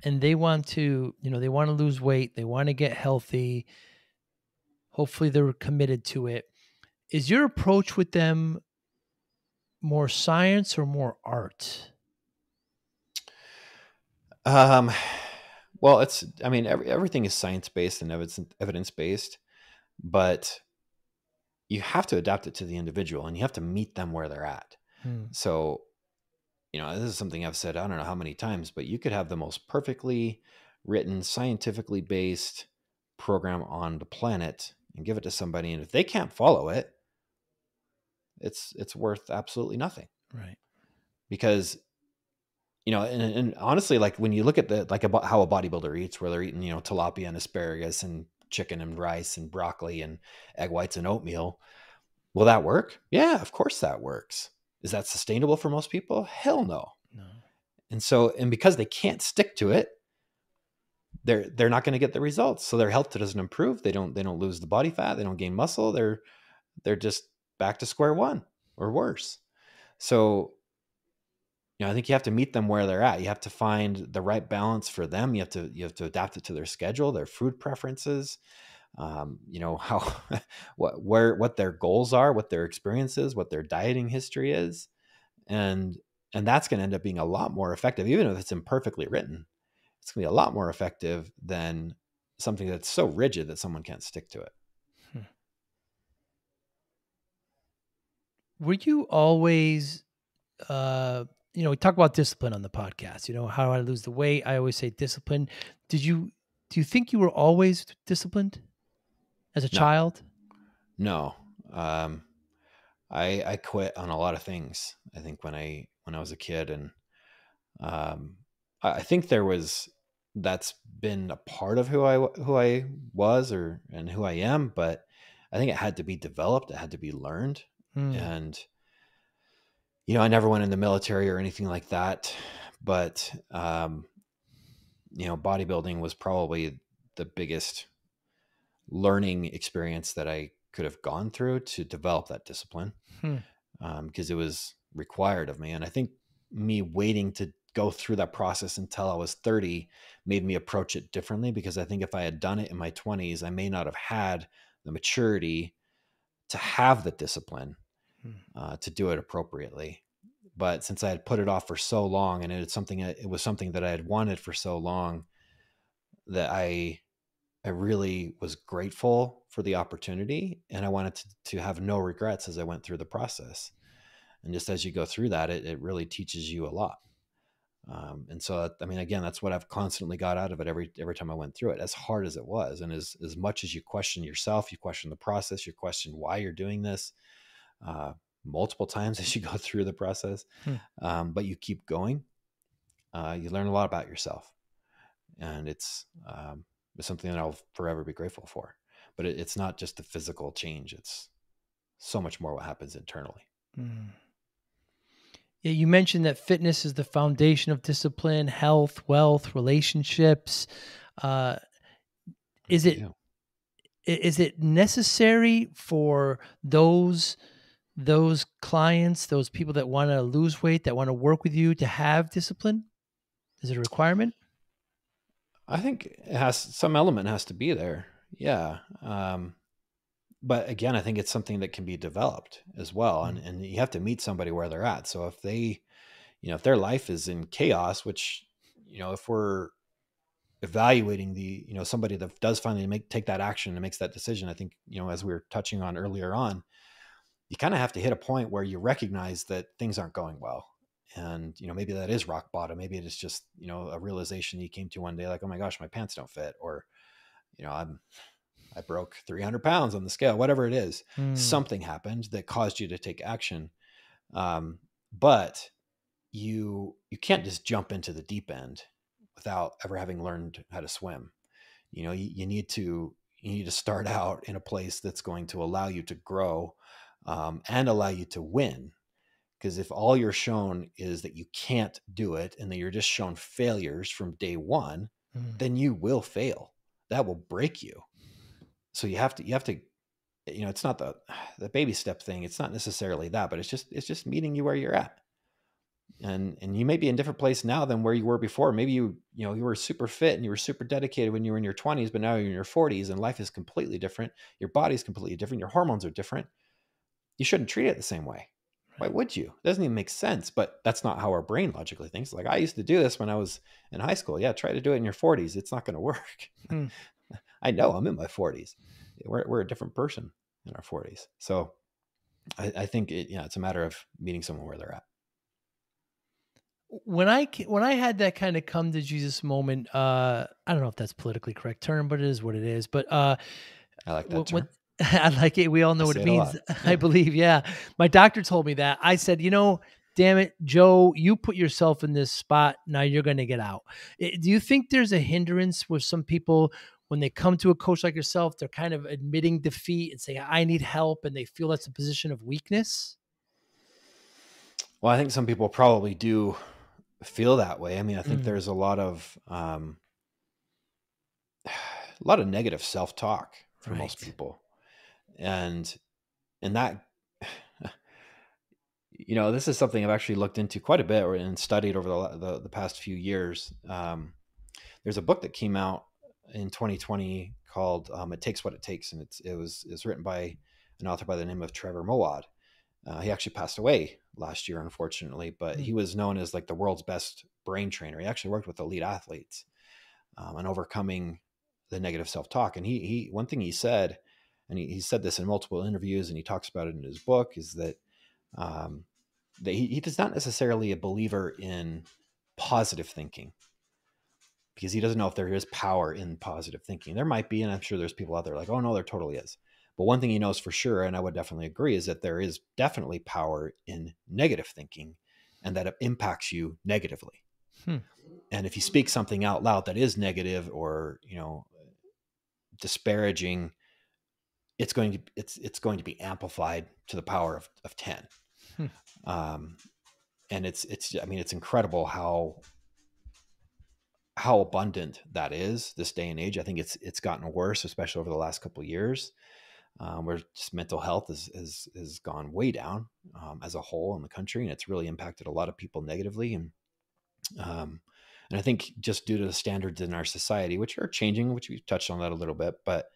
and they want to, they want to lose weight, they want to get healthy, hopefully they're committed to it. Is your approach with them more science or more art? Um, well, everything is science based and evidence based, but you have to adapt it to the individual and you have to meet them where they're at. Hmm. So, this is something I've said, I don't know how many times, but you could have the most perfectly written, scientifically based program on the planet and give it to somebody. And if they can't follow it, it's worth absolutely nothing, Right. because, and honestly, like when you look at about how a bodybuilder eats, where they're eating, tilapia and asparagus and chicken and rice and broccoli and egg whites and oatmeal. Will that work? Yeah, of course that works. Is that sustainable for most people? Hell no. No. And because they can't stick to it, they're not going to get the results. So their health doesn't improve. They don't lose the body fat. They don't gain muscle. They're just back to square one or worse. So, I think you have to meet them where they're at. You have to find the right balance for them. You have to adapt it to their schedule, their food preferences, how what their goals are, what their experiences, what their dieting history is, and that's going to end up being a lot more effective, even if it's imperfectly written. It's going to be a lot more effective than something that's so rigid that someone can't stick to it. Hmm. Were you always, we talk about discipline on the podcast, how do I lose the weight? I always say discipline. Do you think you were always disciplined as a No, child? no. Um, I quit on a lot of things. I think when I was a kid, and I think that's been a part of who I was, and who I am, but I think it had to be developed. It had to be learned. Hmm. And, I never went in the military or anything like that, but, bodybuilding was probably the biggest learning experience that I could have gone through to develop that discipline, Hmm. because it was required of me. And I think me waiting to go through that process until I was 30 made me approach it differently, because I think if I had done it in my 20s, I may not have had the maturity to have the discipline to do it appropriately. But since I had put it off for so long, and it was something that I had wanted for so long, that I really was grateful for the opportunity, and I wanted to have no regrets as I went through the process. And just as you go through that, it really teaches you a lot. And so, I mean, again, that's what I've constantly got out of it every time I went through it, as hard as it was. And as much as you question yourself, you question the process, you question why you're doing this multiple times as you go through the process. But you keep going, you learn a lot about yourself. And it's something that I'll forever be grateful for. But it's not just the physical change. It's so much more what happens internally. Yeah, you mentioned that fitness is the foundation of discipline, health, wealth, relationships. Is it necessary for those clients, those people that want to lose weight, that want to work with you, to have discipline? Is it a requirement? I think some element has to be there. Yeah. But again, I think it's something that can be developed as well. And you have to meet somebody where they're at. So if if their life is in chaos, which, if we're evaluating somebody that does finally take that action and makes that decision, I think, as we were touching on earlier on, you kind of have to hit a point where you recognize that things aren't going well. And, maybe that is rock bottom. Maybe it is just, a realization you came to one day, like, oh my gosh, my pants don't fit. Or, I broke 300 pounds on the scale, whatever it is. Something happened that caused you to take action. But you can't just jump into the deep end without ever having learned how to swim. You need to start out in a place that's going to allow you to grow and allow you to win. Because if all you're shown is that you can't do it, and that you're just shown failures from day one, then you will fail. That will break you. So you have to, it's not the baby step thing. It's not necessarily that, but it's just meeting you where you're at. And you may be in a different place now than where you were before. Maybe you were super fit and you were super dedicated when you were in your 20s, but now you're in your 40s and life is completely different. Your body's completely different. Your hormones are different. You shouldn't treat it the same way. Why would you? It doesn't even make sense, but that's not how our brain logically thinks. Like, I used to do this when I was in high school. Yeah, try to do it in your 40s. It's not going to work. I know, I'm in my 40s. We're a different person in our 40s. So I think it's a matter of meeting someone where they're at. When I had that kind of come to Jesus moment, I don't know if that's politically correct term, but it is what it is. But I like that term. I like it. We all know what it means. I believe. Yeah. My doctor told me that. I said, damn it, Joe, you put yourself in this spot. Now you're going to get out. Do you think there's a hindrance with some people when they come to a coach like yourself, they're kind of admitting defeat and saying, I need help, and they feel that's a position of weakness? Well, I think some people probably do feel that way. I mean, I think there's a lot of negative self-talk for most people. And that, this is something I've actually looked into quite a bit and studied over the past few years. There's a book that came out in 2020 called It Takes What It Takes. And it was written by an author by the name of Trevor Moawad. He actually passed away last year, unfortunately, but he was known as like the world's best brain trainer. He actually worked with elite athletes on overcoming the negative self-talk. And he one thing he said, and he said this in multiple interviews, and he talks about it in his book, is that that he does not necessarily a believer in positive thinking, because he doesn't know if there is power in positive thinking. There might be, and I'm sure there's people out there like, oh no, there totally is. But one thing he knows for sure, and I would definitely agree, is that there is definitely power in negative thinking, and that it impacts you negatively. And if you speak something out loud that is negative or, disparaging, it's going to be amplified to the power of 10. And it's incredible how abundant that is this day and age. I think it's gotten worse, especially over the last couple of years, where just mental health has gone way down as a whole in the country, and it's really impacted a lot of people negatively. And Um, and I think just due to the standards in our society, which are changing, which we've touched on that a little bit, but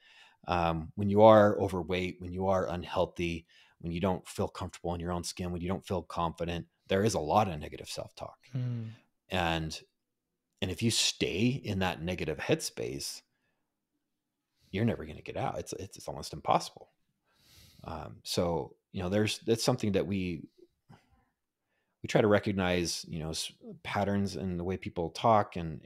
when you are overweight, when you are unhealthy, when you don't feel comfortable in your own skin, when you don't feel confident, there is a lot of negative self-talk. Mm. And if you stay in that negative headspace, you're never going to get out. It's almost impossible. So that's something that we try to recognize, patterns in the way people talk, and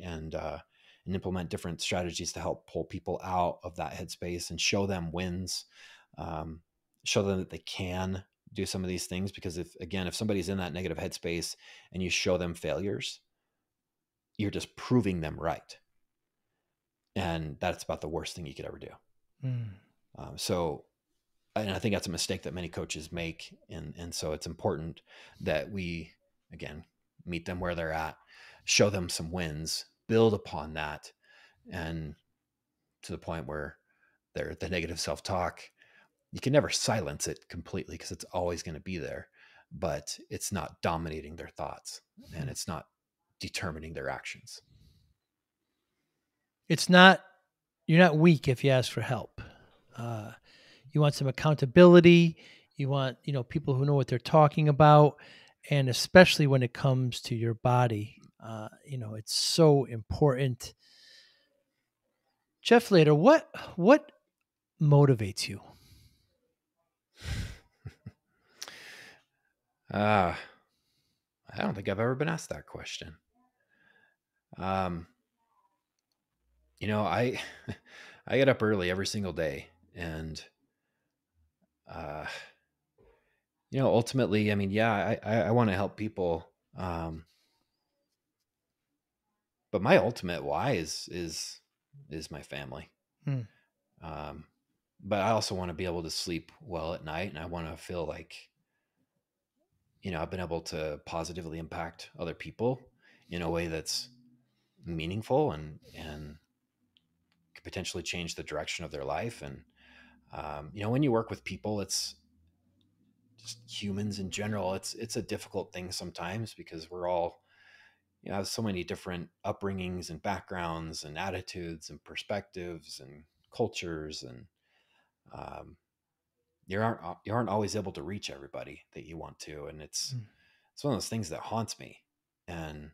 implement different strategies to help pull people out of that headspace and show them wins, um, show them that they can do some of these things. Because if somebody's in that negative headspace and you show them failures, you're just proving them right. And that's about the worst thing you could ever do. Mm. And I think that's a mistake that many coaches make. And so it's important that we, again, meet them where they're at, show them some wins, build upon that, and to the point where the negative self-talk, you can never silence it completely because it's always going to be there, but it's not dominating their thoughts and it's not determining their actions. You're not weak if you ask for help. You want some accountability. You want, people who know what they're talking about. And especially when it comes to your body, it's so important. Jeff Later, what motivates you? I don't think I've ever been asked that question. I I get up early every single day, and ultimately, I mean, yeah, I want to help people, but my ultimate why is my family. Hmm. But I also want to be able to sleep well at night, and I want to feel like I've been able to positively impact other people in a way that's meaningful and could potentially change the direction of their life. And when you work with people, it's just humans in general. It's a difficult thing sometimes because we're all have so many different upbringings and backgrounds and attitudes and perspectives and cultures, and um, you aren't always able to reach everybody that you want to, and it's one of those things that haunts me, and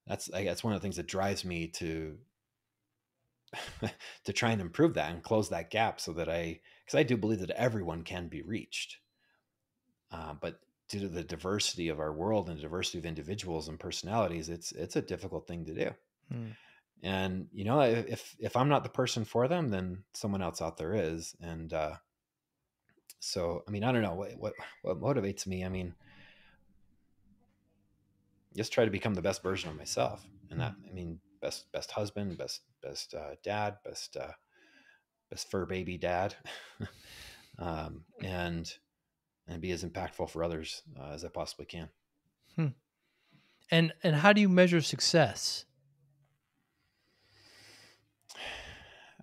that's one of the things that drives me to to try and improve that and close that gap, so that because I do believe that everyone can be reached, but due to the diversity of our world and the diversity of individuals and personalities, it's a difficult thing to do. Hmm. And if I'm not the person for them, then someone else out there is. And so I mean, I don't know what motivates me. I mean, just try to become the best version of myself, and that, I mean, best husband, best dad, best fur baby dad, and be as impactful for others as I possibly can. Hmm. And how do you measure success?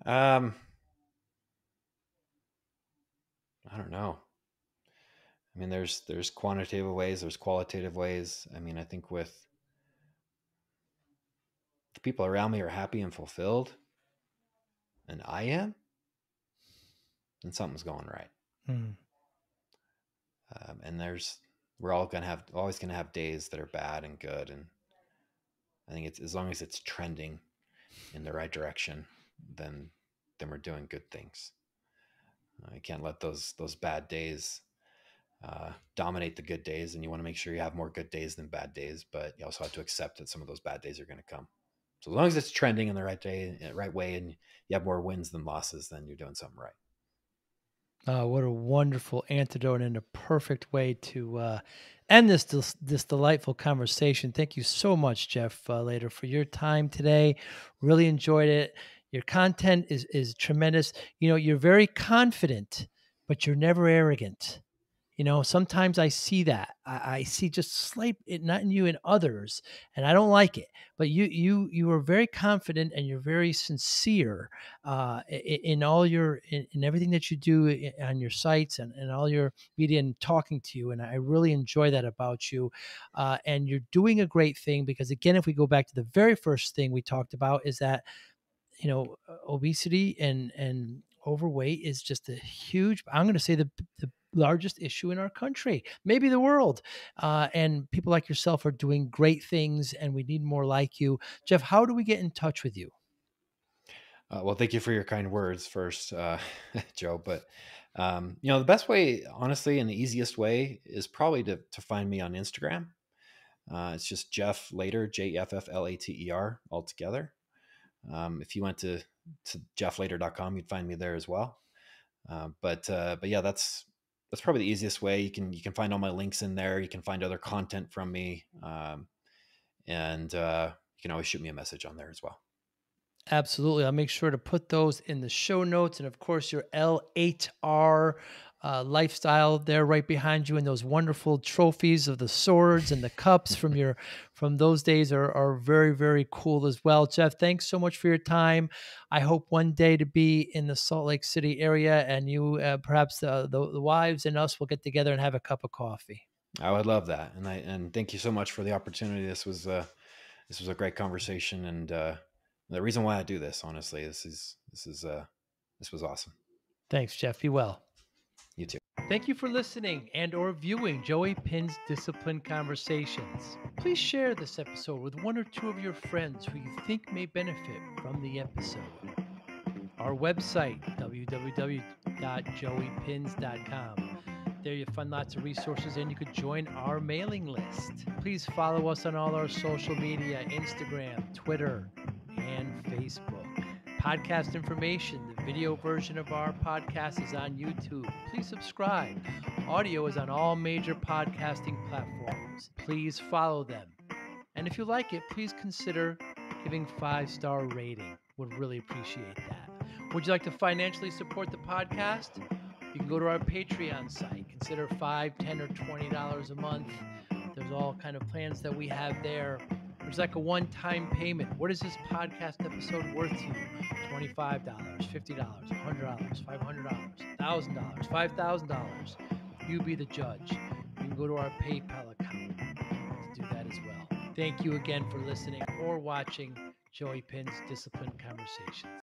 I don't know. I mean, there's quantitative ways, there's qualitative ways. I mean, I think with the people around me are happy and fulfilled, and I am, then something's going right. Hmm. And we're always gonna have days that are bad and good, and I think it's as long as it's trending in the right direction, then we're doing good things. You can't let those bad days dominate the good days, and you want to make sure you have more good days than bad days, but you also have to accept that some of those bad days are going to come. So as long as it's trending in the right way, and you have more wins than losses, then you're doing something right. What a wonderful antidote and a perfect way to end this delightful conversation. Thank you so much, Jeff Later, for your time today. Really enjoyed it. Your content is tremendous. You're very confident, but you're never arrogant. Sometimes I see that. I see just slight, not in you, in others, and I don't like it. But you are very confident and you're very sincere in all in everything that you do on your sites and all your media and talking to you. And I really enjoy that about you. And you're doing a great thing because, again, if we go back to the very first thing we talked about, is that obesity and overweight is just a huge, I'm going to say, the largest issue in our country, maybe the world. And people like yourself are doing great things, and we need more like you. Jeff, how do we get in touch with you? Well, thank you for your kind words first, Joe. But the best way, honestly, and the easiest way is probably to find me on Instagram. It's just Jeff Later, JFFLATER, all together. If you went to jefflater.com, you'd find me there as well. But yeah, that's probably the easiest way. You can find all my links in there. You can find other content from me, and you can always shoot me a message on there as well. Absolutely. I'll make sure to put those in the show notes. And of course, your L8R lifestyle there right behind you, and those wonderful trophies of the swords and the cups from those days are very, very cool as well. Jeff, thanks so much for your time. I hope one day to be in the Salt Lake City area, and you, perhaps the wives and us will get together and have a cup of coffee. I would love that, and thank you so much for the opportunity. This was a great conversation, and the reason why I do this, honestly, this was awesome. Thanks, Jeff. Be well. You too. Thank you for listening and/or viewing Joey Pinz Discipline Conversations. Please share this episode with one or two of your friends who you think may benefit from the episode. Our website, www.joeypins.com. There you'll find lots of resources, and you could join our mailing list. Please follow us on all our social media, Instagram, Twitter, and Facebook. Podcast information, the video version of our podcast is on YouTube. Please subscribe. Audio is on all major podcasting platforms. Please follow them. And if you like it, please consider giving 5-star rating. Would really appreciate that. Would you like to financially support the podcast? You can go to our Patreon site. Consider $5, $10, or $20 a month. There's all kind of plans that we have there. It's like a one-time payment. What is this podcast episode worth to you? $25, $50, $100, $500, $1,000, $5,000. You be the judge. You can go to our PayPal account to do that as well. Thank you again for listening or watching Joey Pinz Discipline Conversations.